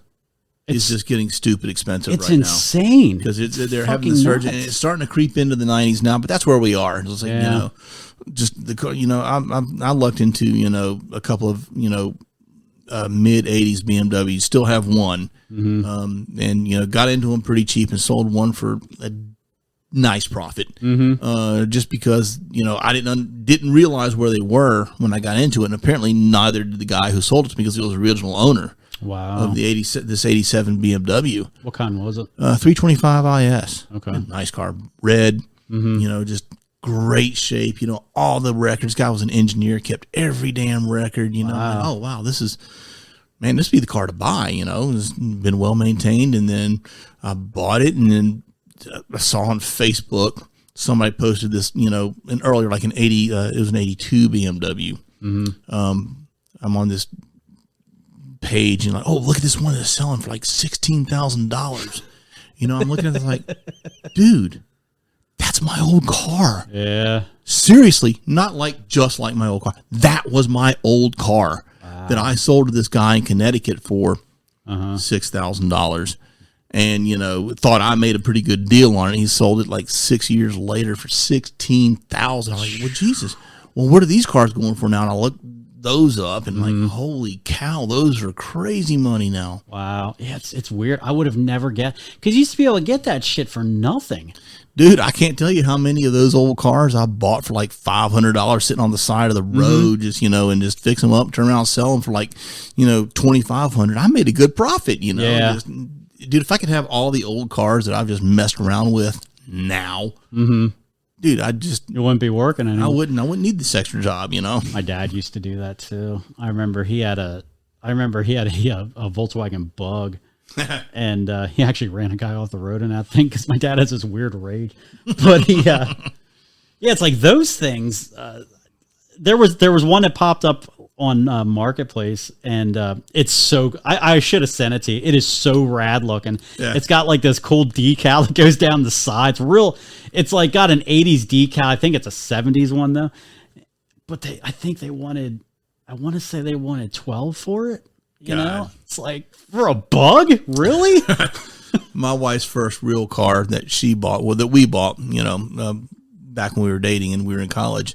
is just getting stupid expensive right now. It's insane. Because they're having the surge, and it's starting to creep into the 90s now, but that's where we are. It's like, you know, just the, you know, I lucked into, you know, a couple of, you know, mid 80s BMWs, still have one. And, you know, got into them pretty cheap and sold one for a nice profit. Just because, you know, I didn't realize where they were when I got into it, and apparently neither did the guy who sold it to me, because he was the original owner of the this 87 BMW. What kind was it? 325 IS. Okay. Nice car, red, you know, just great shape, you know, all the records. Guy was an engineer, kept every damn record, you know. Like, oh wow, this would be the car to buy, you know. It's been well maintained. And then I bought it, and then I saw on Facebook somebody posted this, you know, an earlier, like it was an 82 BMW. I'm on this page and like, oh, look at this one that's selling for like $16,000. You know, I'm looking at this like, dude, that's my old car. Yeah. Seriously, not like just like my old car. That was my old car that I sold to this guy in Connecticut for $6,000. And, you know, thought I made a pretty good deal on it. He sold it like 6 years later for $16,000. I'm like, well, Jesus. Well, what are these cars going for now? And I look those up and like, holy cow, those are crazy money now. Wow. Yeah, it's weird. I would have never because you used to be able to get that shit for nothing. Dude, I can't tell you how many of those old cars I bought for like $500 sitting on the side of the road, just, you know, and just fix them up, turn around, sell them for like, you know, $2,500. I made a good profit, you know. Yeah. Dude, if I could have all the old cars that I've just messed around with now, dude, You wouldn't be working anymore. I wouldn't need this extra job, you know. My dad used to do that too. I remember he had a Volkswagen Bug, And he actually ran a guy off the road in that thing because my dad has this weird rage. But yeah, it's like those things. There was one that popped up on Marketplace, and it's so I should have sent it to you. It is so rad looking. Yeah. It's got like this cool decal that goes down the sides. It's like got an 80s decal. I think it's a 70s one though. But I think they wanted, I want to say they wanted 12 for it. You know, it's like for a bug, really? My wife's first real car that she bought, well, that we bought, you know, back when we were dating and we were in college,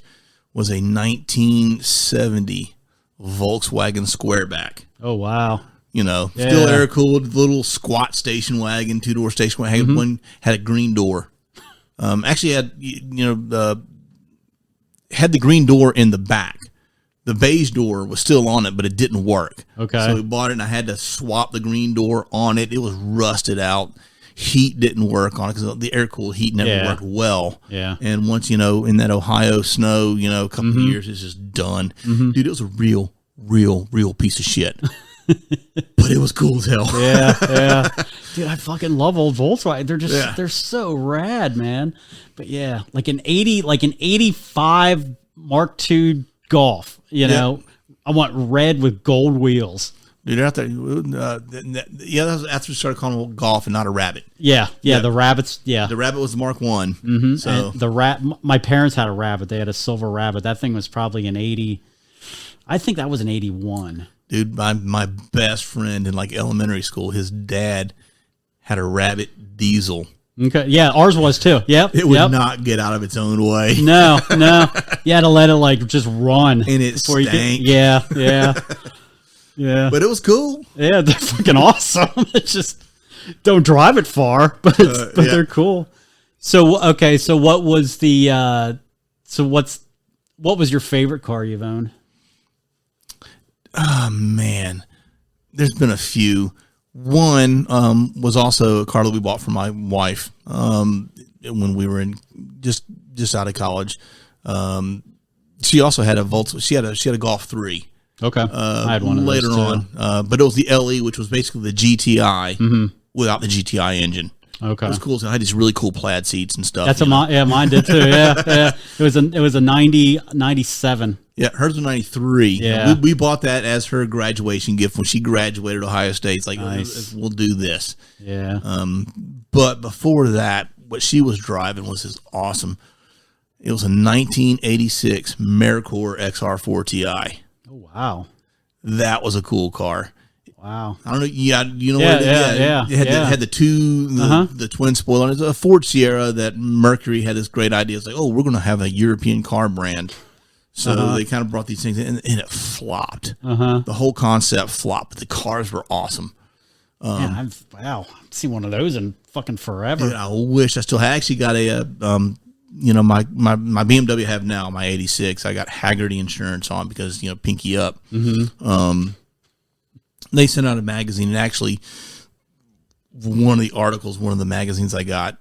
was a 1970 Volkswagen Squareback. Oh, wow. You know, still air cooled, little squat station wagon, 2-door station wagon. One had a green door. Actually had, you know, had the green door in the back. The beige door was still on it, but it didn't work. Okay. So we bought it, and I had to swap the green door on it. It was rusted out. Heat didn't work on it because the air-cooled heat never worked well. Yeah. And once, you know, in that Ohio snow, you know, a couple of years, it's just done. Dude, it was a real piece of shit. But it was cool as hell. Yeah. Dude, I fucking love old Volkswagen. They're just, they're so rad, man. But yeah, like an 85 Mark II Golf, you know, I want red with gold wheels. Dude, out there, that's after we started calling it Golf and not a Rabbit. Yeah, the Rabbits, The Rabbit was the Mark I. So my parents had a Rabbit. They had a silver Rabbit. That thing was probably an 80. I think that was an 81. Dude, my best friend in like elementary school, his dad had a Rabbit diesel. Okay. Yeah, ours was too. Yep. It would not get out of its own way. No. You had to let it like just run. And it stank. Yeah. But it was cool. Yeah, they're fucking awesome. It's just don't drive it far, but they're cool. So okay, so what was the what was your favorite car you've owned? Oh man. There's been a few. One was also a car that we bought for my wife when we were in just out of college. She also had a she had a Golf 3. Okay, I had one of later those too. on, but it was the LE, which was basically the GTI without the GTI engine. Okay, it was cool. So I had these really cool plaid seats and stuff. That's mine did too. Yeah. It was a 97. Yeah, hers was 93. Yeah. We bought that as her graduation gift when she graduated Ohio State. It's like, nice. We'll do this. Yeah. But before that, what she was driving was this awesome. It was a 1986 AmeriCorps XR4 Ti. Oh, wow. That was a cool car. Wow. I don't know. Yeah, you know what it is? Yeah. It had the twin spoiler. It's a Ford Sierra that Mercury had this great idea. It's like, oh, we're going to have a European car brand. So they kind of brought these things in, and it flopped. The whole concept flopped, but the cars were awesome. I've seen one of those in fucking forever. Dude, I wish I still had. I actually got a, my BMW I have now, my 86. I got Haggerty insurance on because, pinky up. They sent out a magazine, and actually one of the articles, one of the magazines I got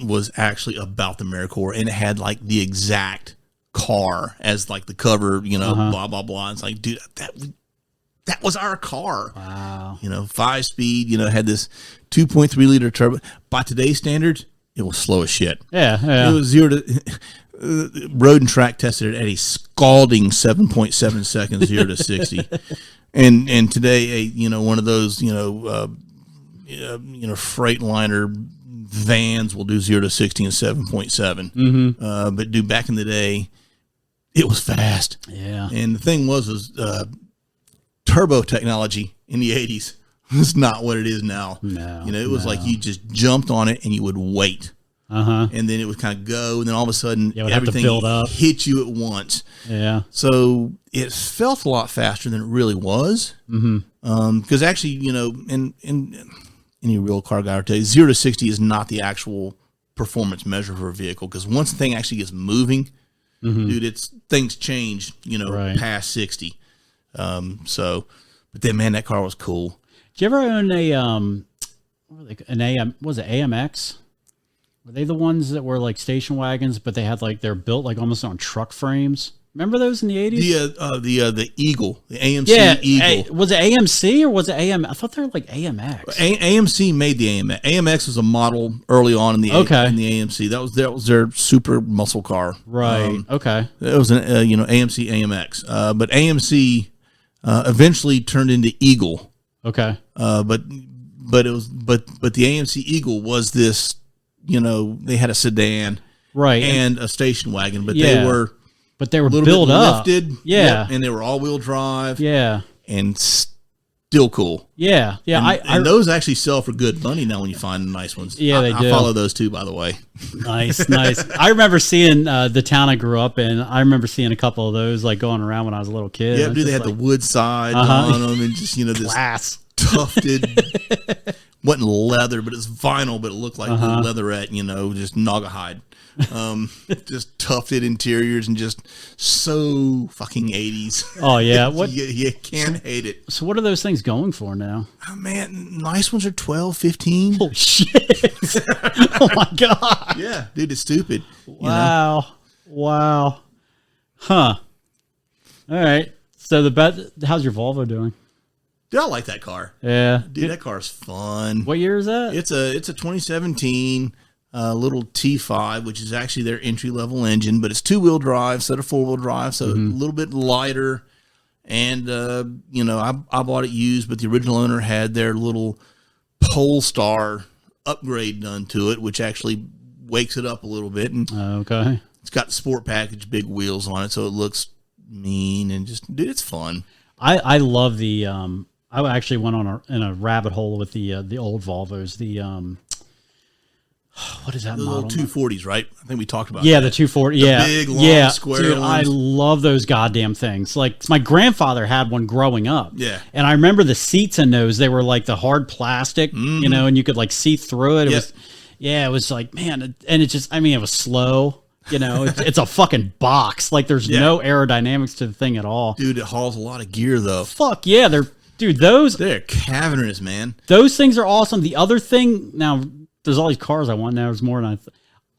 was actually about the AmeriCorps, and it had like the exact car as like the cover, blah blah blah. And it's like, dude, that was our car. Wow. 5-speed, had this 2.3 liter turbo. By today's standards, it was slow as shit. Yeah. It was 0 to Road and Track tested it at a scalding 7.7 seconds 0 to 60. And today, one of those Freightliner vans will do 0 to 60 in 7.7. But dude, back in the day, it was fast. Yeah. And the thing was turbo technology in the 80s was not what it is now. No. It was like you just jumped on it and you would wait. And then it would kind of go, and then all of a sudden everything hit you at once. Yeah. So it felt a lot faster than it really was. Because actually, in any real car guy will tell you, 0 to 60 is not the actual performance measure for a vehicle. Because once the thing actually gets moving, dude, things change. Past 60. But then, man, that car was cool. Did you ever own was it AMX? Were they the ones that were like station wagons, but they had like they're built like almost on truck frames? Remember those in the 80s? The Eagle, the AMC Eagle. Was it AMC or was it AM? I thought they were like AMX. AMC made the AMX. AMX was a model early on in the AMC. That was their super muscle car. Right. Okay. It was an AMC AMX. But AMC eventually turned into Eagle. Okay. But the AMC Eagle was this. They had a sedan, right, and a station wagon, but they were built up, lifted, yeah, and they were all-wheel drive, yeah, and still cool, yeah. And those actually sell for good money now when you find nice ones. Yeah, they do. I follow those too, by the way. Nice. I remember seeing the town I grew up in. I remember seeing a couple of those like going around when I was a little kid. Yeah, dude, they had the wood sides on them, and just this glass tufted. Wasn't leather, but it's vinyl, but it looked like leatherette, just naugahyde. Just tufted interiors and just so fucking 80s. Oh, yeah. You can't hate it. So what are those things going for now? Oh, man, nice ones are 12, 15. Oh, shit. Oh, my God. Yeah, dude, it's stupid. Wow. Huh. All right. So how's your Volvo doing? Dude, I like that car. Yeah. Dude, that car's fun. What year is that? It's a 2017 little T5, which is actually their entry-level engine, but it's two-wheel drive instead of four-wheel drive, so a little bit lighter. And, I bought it used, but the original owner had their little Polestar upgrade done to it, which actually wakes it up a little bit. And okay. It's got the sport package, big wheels on it, so it looks mean and just, dude, it's fun. I love the I actually went in a rabbit hole with the old Volvos. The what is that the model? Little 240s, right? I think we talked about. Yeah, that. the 240. Yeah, big, long, square dude, ones. I love those goddamn things. Like my grandfather had one growing up. Yeah, and I remember the seats in those. They were like the hard plastic, and you could like see through it. It was like, man, and it just, it was slow. It's a fucking box. Like there's no aerodynamics to the thing at all. Dude, it hauls a lot of gear though. Fuck yeah, they're cavernous, man. Those things are awesome. The other thing, now there's all these cars I want now. There's more than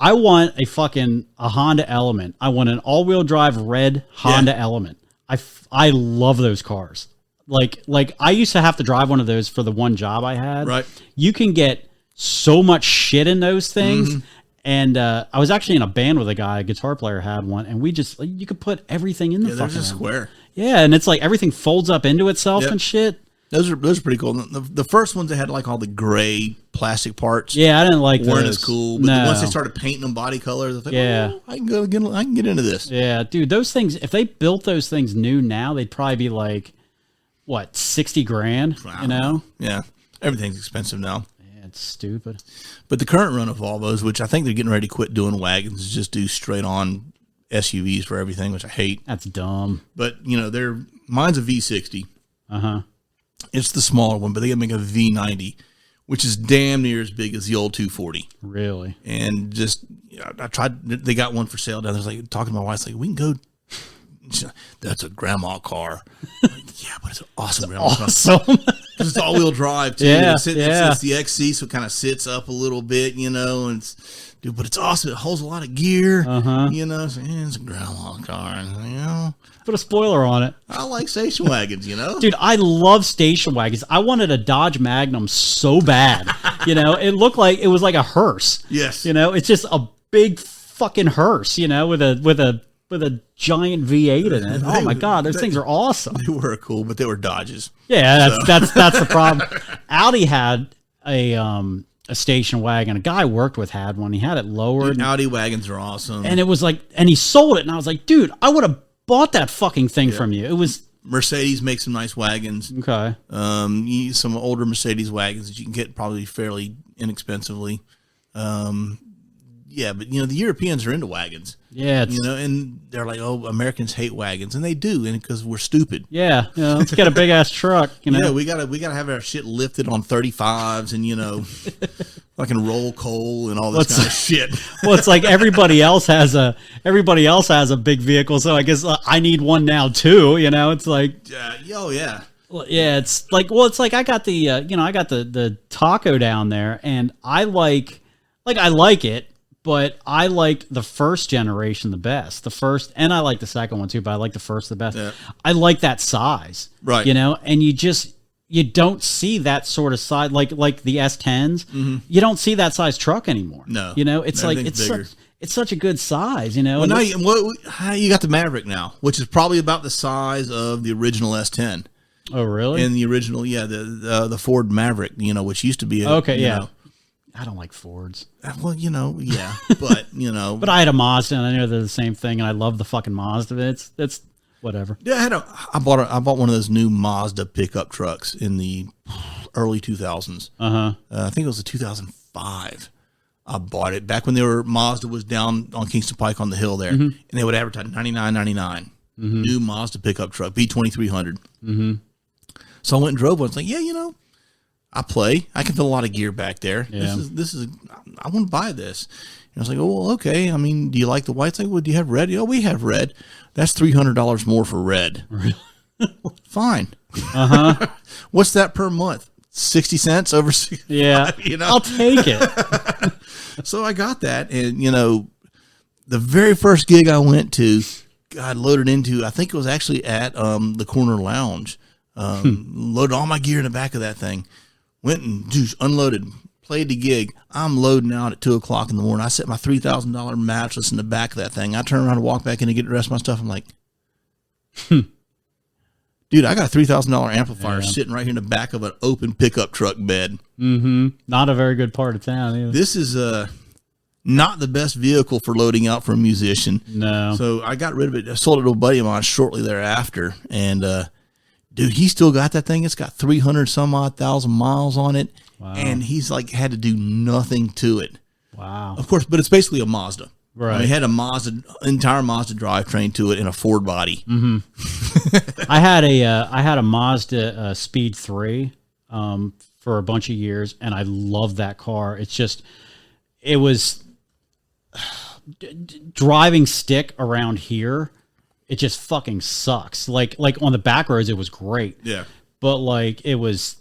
I want a Honda Element. I want an all-wheel drive red Honda Element. I love those cars. Like I used to have to drive one of those for the one job I had. Right. You can get so much shit in those things. And I was actually in a band with a guy, a guitar player had one, and you could put everything in the fucking they're just square. Yeah, and it's like everything folds up into itself and shit. Those are pretty cool. The first ones that had like all the gray plastic parts. Yeah, I didn't like weren't those. as cool. But once they started painting them body colors, I thought, I can get into this. Yeah, dude, those things. If they built those things new now, they'd probably be like, what, $60,000? Wow. Yeah, everything's expensive now. Yeah, it's stupid. But the current run of Volvos, which I think they're getting ready to quit doing wagons, just do straight on SUVs for everything, which I hate. That's dumb. But mine's a V60. Uh-huh. It's the smaller one, but they make a V90, which is damn near as big as the old 240. Really? And just, I tried, they got one for sale down there. I was like, talking to my wife, like, we can go. That's a grandma car. Like, yeah, but it's an awesome grandma car. Because it's all-wheel drive, too. Yeah, it's the XC, so it kind of sits up a little bit, and it's, dude, but it's awesome. It holds a lot of gear, so, it's a grandma car, Put a spoiler on it. I like station wagons, Dude, I love station wagons. I wanted a Dodge Magnum so bad. It looked like it was like a hearse. Yes. It's just a big fucking hearse, with a giant V8 in it. Oh my God, those things are awesome. They were cool, but they were Dodges. Yeah, that's the problem. Audi had a station wagon. A guy I worked with had one. He had it lowered. Dude, Audi wagons are awesome. And it was like, and he sold it, and I was like, dude, I would have bought that fucking thing from you. It was Mercedes makes some nice wagons. Okay. Some older Mercedes wagons that you can get probably fairly inexpensively. Yeah, but the Europeans are into wagons. Yeah, and they're like, "Oh, Americans hate wagons," and they do, and because we're stupid. Yeah, let's get a big ass truck. Yeah, we gotta have our shit lifted on 35s, and fucking roll coal and all this kind of shit. Well, it's like everybody else has a big vehicle, so I guess I need one now too. It's like, yeah. Yeah, it's like I got the the taco down there, and I like it. But I like the first generation the best. The first, and I like the second one too, but I like the first the best. Yeah. I like that size. Right. You know, and you don't see that sort of size, like the S10s. Mm-hmm. You don't see that size truck anymore. No. You know, it's like, it's such a good size, you know. Well, now you got the Maverick now, which is probably about the size of the original S10. Oh, really? And the original, yeah, the Ford Maverick, you know, which used to be you know, I don't like Fords. Well, you know, yeah, but you know, but I had a Mazda, and I know they're the same thing, and I love the fucking Mazda. It's whatever. Yeah, I bought one of those new Mazda pickup trucks in the early 2000s. I think it was a 2005. I bought it back when Mazda was down on Kingston Pike on the hill there, and they would advertise $99.99. New Mazda pickup truck, B2300. So I went and drove one. It's like, yeah, you know, I can fit a lot of gear back there. Yeah. This is I want to buy this. And I was like, oh, well, okay. I mean, do you like the white? It's like, well, do you have red? Oh, we have red. That's $300 more for red. Really? Fine. What's that per month? 60 cents over 65, yeah, you know? I'll take it. So I got that, and you know, the very first gig I went to, got loaded into, I think it was actually at the Corner Lounge. Loaded all my gear in the back of that thing. Went and unloaded, played the gig. I'm loading out at 2:00 in the morning. I set my $3,000 mattress in the back of that thing. I turn around and walk back in to get the rest of my stuff. I'm like, dude, I got a $3,000 amplifier sitting right here in the back of an open pickup truck bed. Not a very good part of town either. This is not the best vehicle for loading out for a musician. No. So I got rid of it. I sold it to a buddy of mine shortly thereafter. And, dude, he still got that thing. It's got 300 some odd thousand miles on it. Wow. And he's like had to do nothing to it. Wow. Of course, but it's basically a Mazda. Right. I mean, it had entire Mazda drivetrain to it and a Ford body. I had a Mazda Speed 3 for a bunch of years, and I loved that car. It was driving stick around here. It just fucking sucks. Like on the back roads, it was great. Yeah. But like it was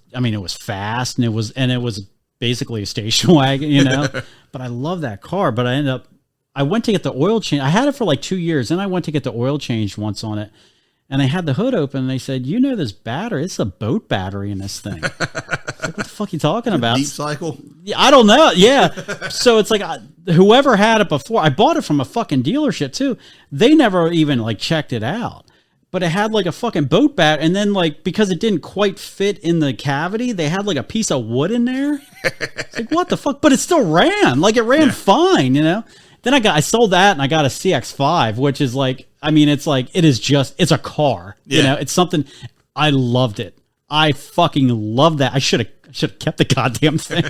fast, and it was basically a station wagon, you know. But I love that car. But I went to get the oil change. I had it for like 2 years. Then I went to get the oil changed once on it. And I had the hood open, and they said, you know, this battery, it's a boat battery in this thing. It's like, what the fuck are you talking about? Deep cycle? Yeah, I don't know. Yeah. So it's like, whoever had it before, I bought it from a fucking dealership too. They never even like checked it out. But it had like a fucking boat bat, and then like, because it didn't quite fit in the cavity, they had like a piece of wood in there. It's like, what the fuck? But it still ran. Like, it ran fine, you know? Then I sold that, and I got a CX-5, which is like, I mean, it's like, it's a car, you know, it's something. I loved it. I fucking love that. I should have kept the goddamn thing.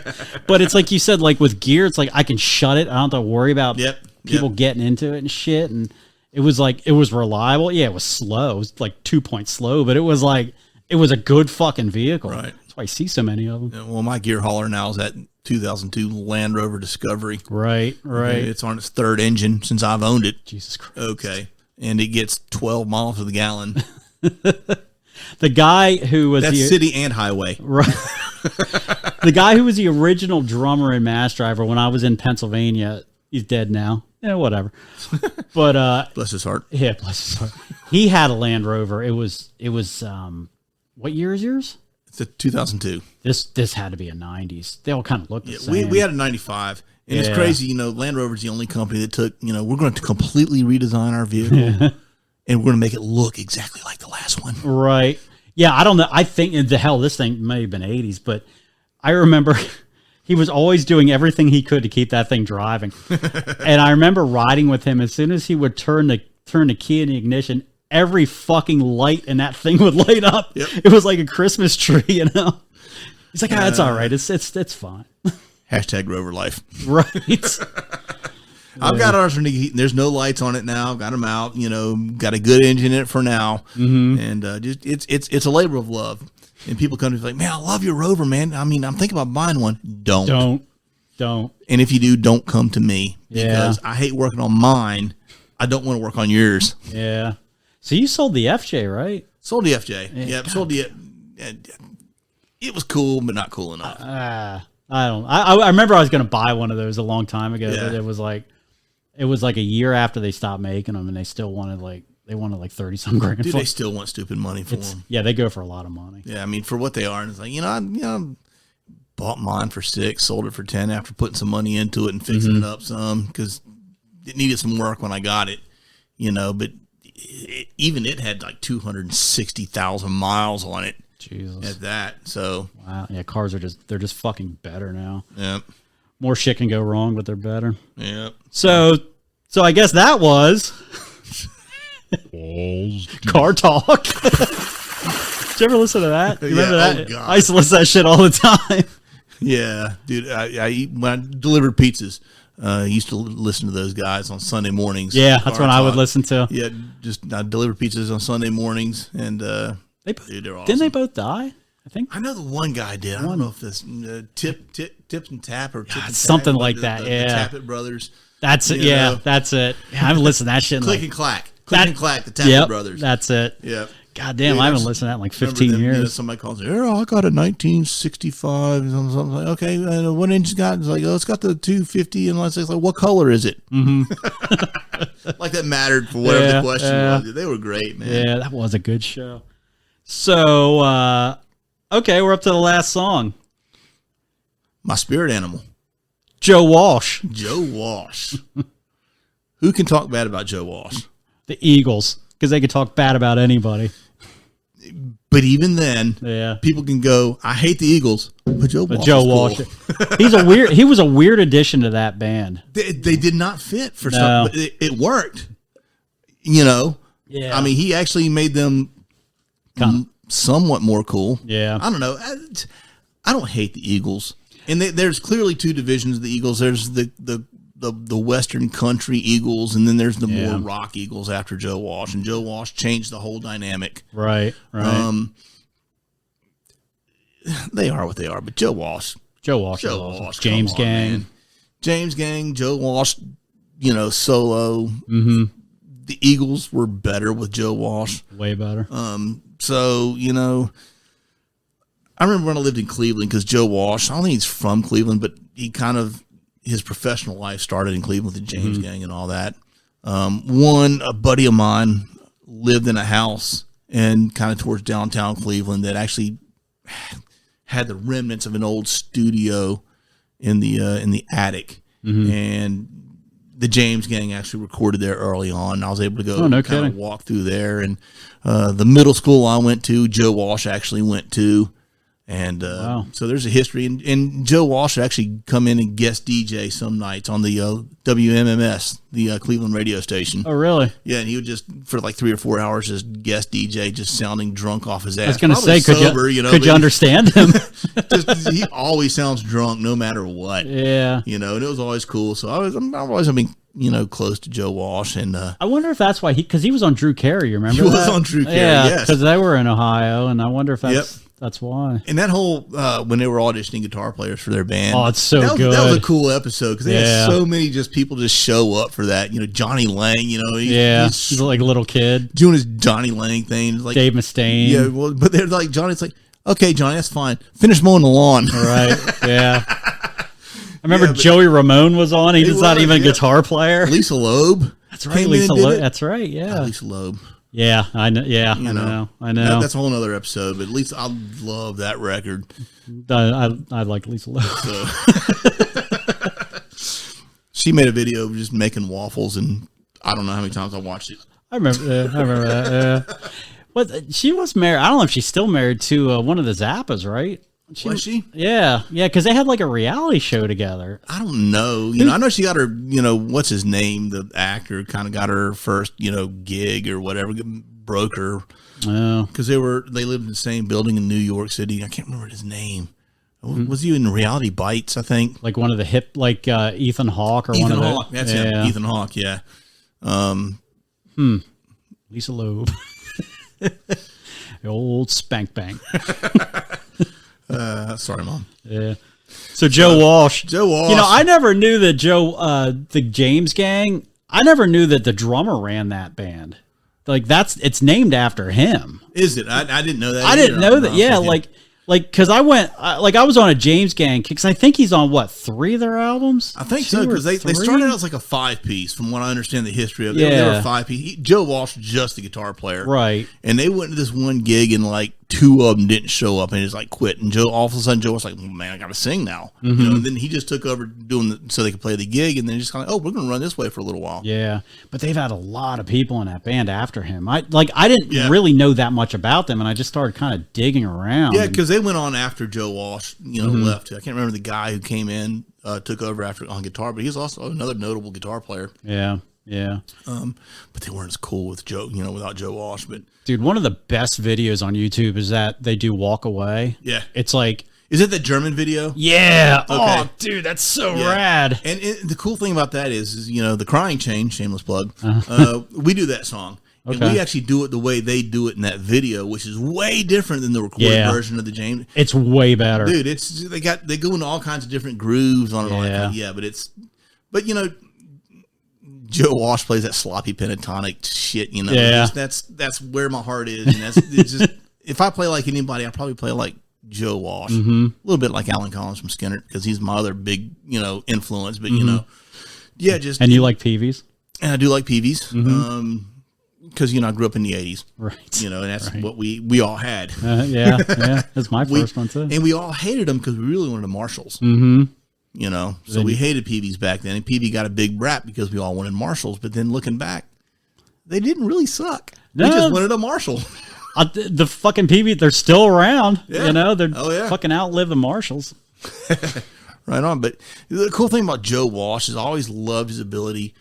But it's like you said, like with gear, it's like I can shut it. I don't have to worry about people getting into it and shit. And it was like, it was reliable. Yeah, it was slow. It was like 2 points slow, but it was like, it was a good fucking vehicle. Right. That's why I see so many of them. Yeah, well, my gear hauler now is that 2002 Land Rover Discovery. Right. It's on its third engine since I've owned it. Jesus Christ. Okay. And it gets 12 miles to the gallon. The guy who was that's city and highway. Right. The guy who was the original drummer and mass driver when I was in Pennsylvania, he's dead now. Yeah, whatever. But bless his heart. Yeah, bless his heart. He had a Land Rover. It was what year is yours? It's a 2002. This had to be a 90s. They all kind of look the same. We had a 95. And it's crazy, you know, Land Rover's the only company that took, you know, we're going to completely redesign our vehicle and we're going to make it look exactly like the last one. Right. Yeah, I don't know. I think this thing may have been 80s, but I remember he was always doing everything he could to keep that thing driving. And I remember riding with him. As soon as he would turn the key in the ignition, every fucking light in that thing would light up. Yep. It was like a Christmas tree, you know. He's like, it's all right. It's fine. Hashtag Rover life. Right. I've got ours for heat. There's no lights on it now. Got them out. You know, got a good engine in it for now. And just it's a labor of love. And people come to me like, man, I love your Rover, man. I mean, I'm thinking about buying one. Don't. And if you do, don't come to me because I hate working on mine. I don't want to work on yours. Yeah. So you sold the FJ, right? Sold the FJ. Yeah. Sold the. It was cool, but not cool enough. I don't. I remember I was going to buy one of those a long time ago, Yeah. but it was like a year after they stopped making them, and they still wanted like 30 some grand. Dude, they still want stupid money for them. Yeah, they go for a lot of money. Yeah, I mean, for what they are, and it's like, I bought mine for $6, sold it for $10 after putting some money into it and fixing it up some because it needed some work when I got it, but even it had like 260,000 miles on it. Jesus. At that, so wow, yeah, cars they're just fucking better now. Yep. More shit can go wrong, but they're better. Yep. So I guess that was Balls deep. car talk. Did you ever listen to that? You remember Yeah, that? oh, God. I used to listen to that shit all the time. Yeah, dude. When I delivered pizzas, I used to listen to those guys on Sunday mornings. Yeah, that's Car what I would Talk. listen to. Yeah, I delivered pizzas on Sunday mornings, and dude, they're awesome. Didn't they both die? I think I know the one guy did. I don't know if this Tips and Tap or Tip and Tap, something like that. The Yeah, Tappet brothers. that's it. You Yeah, know. that's it. Yeah, I haven't listened to that shit. In Click like, and Clack. Click and Clack. The Tappet yep, brothers. that's it. Yep. God damn, Dude, I haven't listened to that in like 15 Remember them, years. somebody calls, I got a 1965. And something like, okay, what engine got? It's like, it's got the 250. And it's like, what color is it? Mm-hmm. Like that mattered for whatever the question was. They were great, man. Yeah, that was a good show. So, okay, we're up to the last song. My spirit animal, Joe Walsh, Joe Walsh. Who can talk bad about Joe Walsh? the Eagles, because they could talk bad about anybody. But even then, Yeah. people can go, I hate the Eagles, but Joe Walsh. Joe is Walsh, cool. he was a weird addition to that band. They did not fit for No. some, but it worked. Yeah. Yeah. I mean, he actually made them somewhat more cool. Yeah. I don't know. I don't hate the Eagles. And there's clearly two divisions of the Eagles. There's the Western country Eagles, and then there's the more rock Eagles after Joe Walsh. And Joe Walsh changed the whole dynamic. Right. They are what they are, but Joe Walsh. Joe Walsh. James come on, Gang. man. James Gang, Joe Walsh, solo. Mm-hmm. The Eagles were better with Joe Walsh. Way better. So, I remember when I lived in Cleveland because Joe Walsh, I don't think he's from Cleveland, but his professional life started in Cleveland with the James Gang and all that. A buddy of mine lived in a house and kind of towards downtown Cleveland that actually had the remnants of an old studio in the attic. And the James Gang actually recorded there early on. I was able to go kind of walk through there. And the middle school I went to, Joe Walsh actually went to. And so there's a history. And Joe Walsh would actually come in and guest DJ some nights on the WMMS, the Cleveland radio station. Oh, really? Yeah, and he would just, for like 3 or 4 hours, just guest DJ, just sounding drunk off his ass. I was going to say, sober, could you understand him? He always sounds drunk no matter what. Yeah. And it was always cool. So I've always been, close to Joe Walsh. And I wonder if that's why because he was on Drew Carey, remember? He was on Drew Carey, yes. Because they were in Ohio, and I wonder if that's why. And that whole, when they were auditioning guitar players for their band. Oh, it's so good. That was a cool episode because they had so many people just show up for that. Johnny Lang, he's like a little kid. doing his Johnny Lang thing. Like Dave Mustaine. Yeah, well, but they're like, Johnny's like, okay, Johnny, that's fine. Finish mowing the lawn. Right, yeah. I remember Joey Ramone was on. He was not even a guitar player. Lisa Loeb. That's right, Lisa Loeb. That's right, yeah. Lisa Loeb. Yeah, I know. Yeah, I know. That's a whole other episode, but at least I love that record. I like Lisa Loeb. So. She made a video of just making waffles, and I don't know how many times I watched it. I remember that. Yeah. What she was married? I don't know if she's still married to one of the Zappas, right? Was she? Yeah, because they had like a reality show together. I don't know. I know she got her, what's his name? The actor kind of got her first, gig or whatever, broke her. Oh. Because they lived in the same building in New York City. I can't remember his name. Was he in Reality Bites, I think? Like one of the hip, like Ethan Hawke or Ethan one of Hawke. That's him. Ethan Hawke, yeah. Lisa Loeb. The old spank bank. Sorry, Mom. Yeah. So Joe Walsh. Joe Walsh. I never knew that the James Gang, I never knew that the drummer ran that band. Like it's named after him. Is it? I didn't know that. I didn't know that. Yeah, like like, because I was on a James Gang kick, because I think he's on, what, 3 of their albums? I think so, because they started out as like a 5-piece, from what I understand the history of it. They were a 5-piece. Joe Walsh, just the guitar player. Right. And they went to this one gig, and like 2 of them didn't show up, and he just like quit. And all of a sudden, Joe was like, well, man, I got to sing now. You know, and then he just took over doing so they could play the gig, and then just kind of, we're going to run this way for a little while. Yeah. But they've had a lot of people in that band after him. I didn't really know that much about them, and I just started kind of digging around. Yeah, because they went on after Joe Walsh, left. I can't remember the guy who came in, took over after on guitar, but he's also another notable guitar player. Yeah, yeah. But they weren't as cool with Joe, without Joe Walsh. But dude, one of the best videos on YouTube is that they do "Walk Away." Yeah, it's like, is it the German video? Yeah. Okay. Oh, dude, that's so rad. And the cool thing about that is the Crying Chain, shameless plug. We do that song. Okay. And we actually do it the way they do it in that video, which is way different than the recorded version of the James. It's way better, dude. They go into all kinds of different grooves on it. But Joe Walsh plays that sloppy pentatonic shit. That's where my heart is. And it's just if I play like anybody, I probably play like Joe Walsh, a little bit like Alan Collins from Skinner, because he's my other big influence. But and you like Peavies, and I do like Peavies. Because I grew up in the 80s, right? And that's what we all had. Yeah, that's my first one too. And we all hated them because we really wanted the Marshalls. So we hated Peavies back then, and Peavy got a big rap because we all wanted Marshalls. But then looking back, they didn't really suck. We just wanted a Marshall. The fucking Peavy, they're still around. Yeah. They're fucking outlive the Marshalls. Right on. But the cool thing about Joe Walsh is I always loved his ability.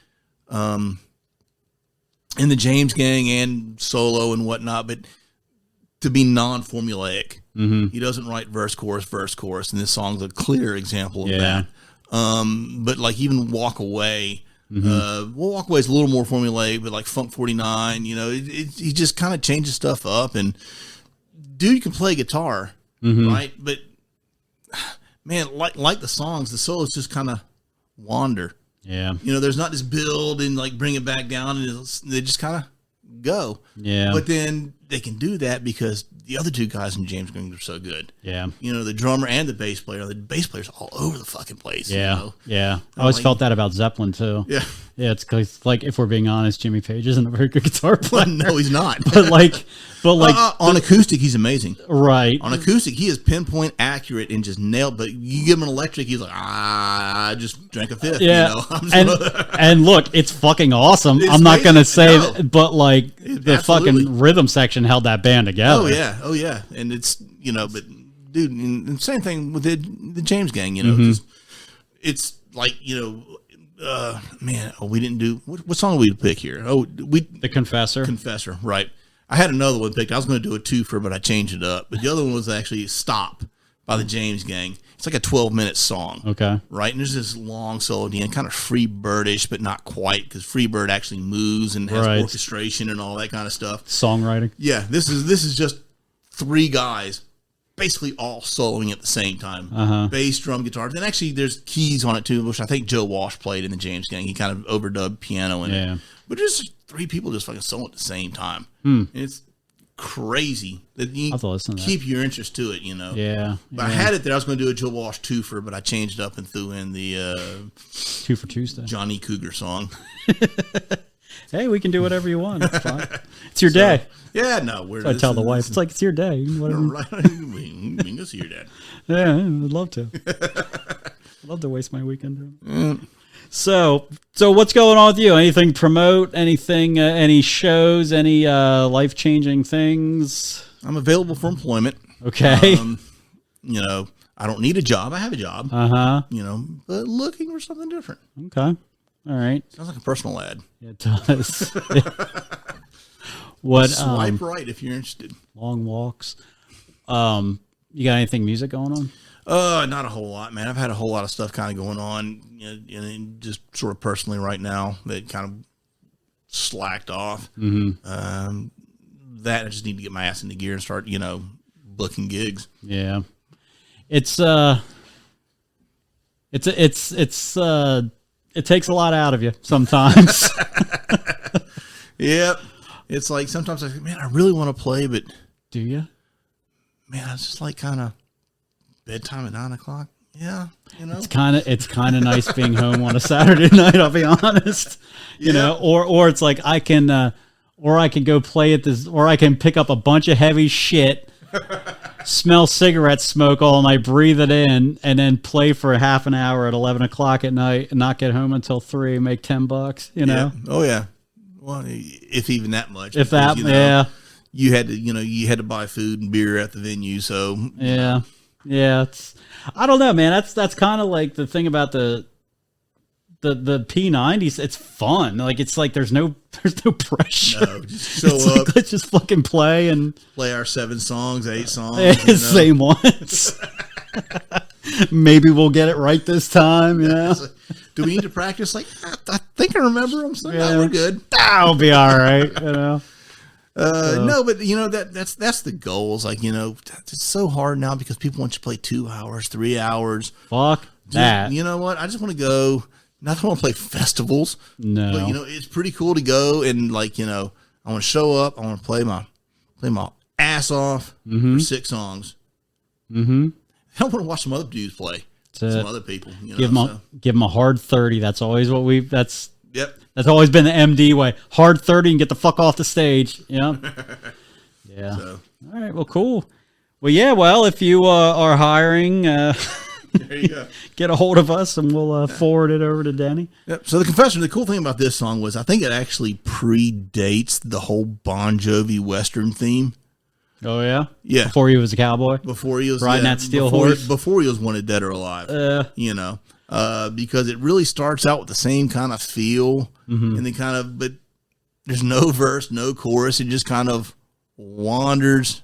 In the James Gang and solo and whatnot, but to be non-formulaic. He doesn't write verse, chorus, and this song's a clear example of that. But like even Walk Away, Walk Away is a little more formulaic, but like Funk 49, he just kind of changes stuff up. And dude can play guitar, right? But man, like the songs, the solos just kind of wander. Yeah. There's not this build and like bring it back down, and they just kind of go. Yeah. But then they can do that because the other 2 guys in James Gang are so good. Yeah. The drummer and the bass player. The bass player's all over the fucking place. Yeah. Yeah. I always felt that about Zeppelin too. Yeah. Yeah. It's because, like, if we're being honest, Jimmy Page isn't a very good guitar player. No, he's not. But on acoustic, he's amazing. Right. On acoustic, he is pinpoint accurate and just nailed. But you give him an electric, he's like, I just drank a fifth. Yeah. And look, it's fucking awesome. I'm not going to say, but like the fucking rhythm section held that band together. Oh yeah. And it's, but dude, and same thing with the James Gang, it's like, we didn't do, what song did we pick here? The Confessor, right. I had another one picked. I was going to do a 2-fer, but I changed it up. But the other one was actually Stop by the James Gang. It's like a 12-minute song. Okay. Right? And there's this long solo at the end, kind of Freebirdish, but not quite, because Freebird actually moves and has orchestration and all that kind of stuff. Songwriting. Yeah. This is just 3 guys basically all soloing at the same time. Bass, drum, guitar. And actually there's keys on it too, which I think Joe Walsh played in the James Gang. He kind of overdubbed piano in it. But there's 3 people just fucking soloing at the same time. And it's crazy that you keep your interest to it, Yeah. But I had it there. I was going to do a Joe Walsh 2-fer, but I changed it up and threw in the 2 for Tuesday Johnny Cougar song. Hey, we can do whatever you want. It's fine. It's your day. Yeah, no. I tell the wife, it's like, it's your day. You can whatever. Right. We can go see your dad. Yeah, I'd love to. I'd love to waste my weekend. So what's going on with you? Anything to promote? Anything? Any shows? Any life-changing things? I'm available for employment. Okay. I don't need a job. I have a job. But looking for something different. Okay. All right. Sounds like a personal ad. It does. What? Swipe right if you're interested. Long walks. You got anything music going on? Not a whole lot, man. I've had a whole lot of stuff kind of going on, and just sort of personally right now that kind of slacked off. That I just need to get my ass into gear and start, booking gigs. Yeah, it takes a lot out of you sometimes. Yep. It's like sometimes I think, man, I really want to play, but do you? man, I was just like kind of bedtime at 9 o'clock. Yeah, you know, It's kind of nice being home on a Saturday night. I'll be honest, you know, or it's like I can go play at this, or I can pick up a bunch of heavy shit, smell cigarette smoke all night, breathe it in, and then play for a half an hour at 11 o'clock at night and not get home until 3, make $10, you know? Yeah. Oh yeah. Well, if even that much. If that, you know, yeah. You had to buy food and beer at the venue. So Yeah. Yeah. I don't know, man. That's kind of like the thing about the P90s. It's fun. Like, it's like there's no pressure. No, just show up. Like, let's just fucking play and play our 7 songs, 8 songs. same ones. Maybe we'll get it right this time. You know? Do we need to practice? Like, I think I remember them. So we're good. That'll be all right. You know. No, but you know that's the goal. It's like, you know, it's so hard now because people want you to play 2 hours, 3 hours. Fuck that. You know what? I just want to go. Not that I want to play festivals. No, but you know, it's pretty cool to go and, like, you know, I want to show up. I want to play my ass off for 6 songs. Mm-hmm. I don't want to watch some other dudes play. Some other people. You know, give them a hard 30. That's always what we've. Yep. That's always been the MD way. Hard 30 and get the fuck off the stage. Yeah. Yeah. So. All right. Well, cool. Well, yeah. Well, if you are hiring, there you go. Get a hold of us and we'll forward it over to Denny. Yep. So the Confessor, the cool thing about this song was I think it actually predates the whole Bon Jovi Western theme. Oh, yeah? Yeah. Before he was a cowboy? Before he was riding that steel horse? Before he was wanted dead or alive. You know, because it really starts out with the same kind of feel and then but there's no verse, no chorus. It just kind of wanders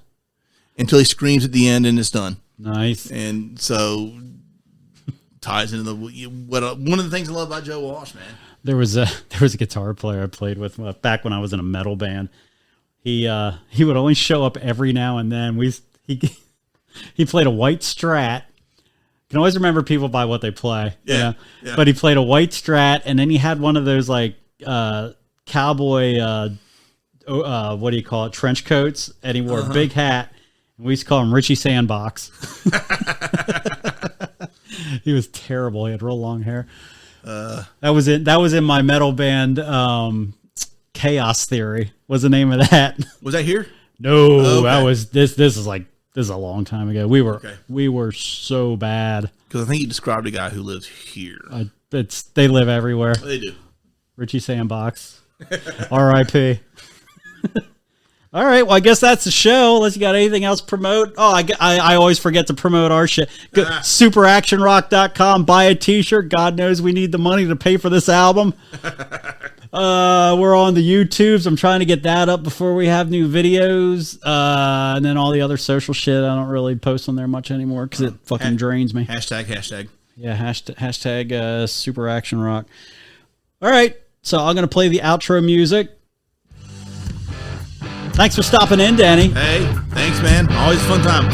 until he screams at the end and it's done. Nice. And so ties into one of the things I love about Joe Walsh, man. There was a guitar player I played with back when I was in a metal band. He would only show up every now and then. He played a white Strat. You can always remember people by what they play. Yeah. But he played a white Strat, and then he had one of those like cowboy what do you call it, trench coats, and he wore a big hat. And we used to call him Richie Sandbox. He was terrible. He had real long hair. That was in my metal band. Chaos Theory was the name of that. Was that here? No, okay. That was this is a long time ago. We were so bad. Because I think you described a guy who lives here. They live everywhere. They do. Richie Sandbox. R.I.P. All right, well, I guess that's the show. Unless you got anything else to promote. Oh, I always forget to promote our shit. Go, superactionrock.com. Buy a t-shirt. God knows we need the money to pay for this album. We're on the YouTubes. I'm trying to get that up before we have new videos. And then all the other social shit, I don't really post on there much anymore because it fucking drains me. Hashtag. Yeah, hashtag Super Action Rock. All right, so I'm going to play the outro music. Thanks for stopping in, Danny. Hey, thanks, man. Always a fun time.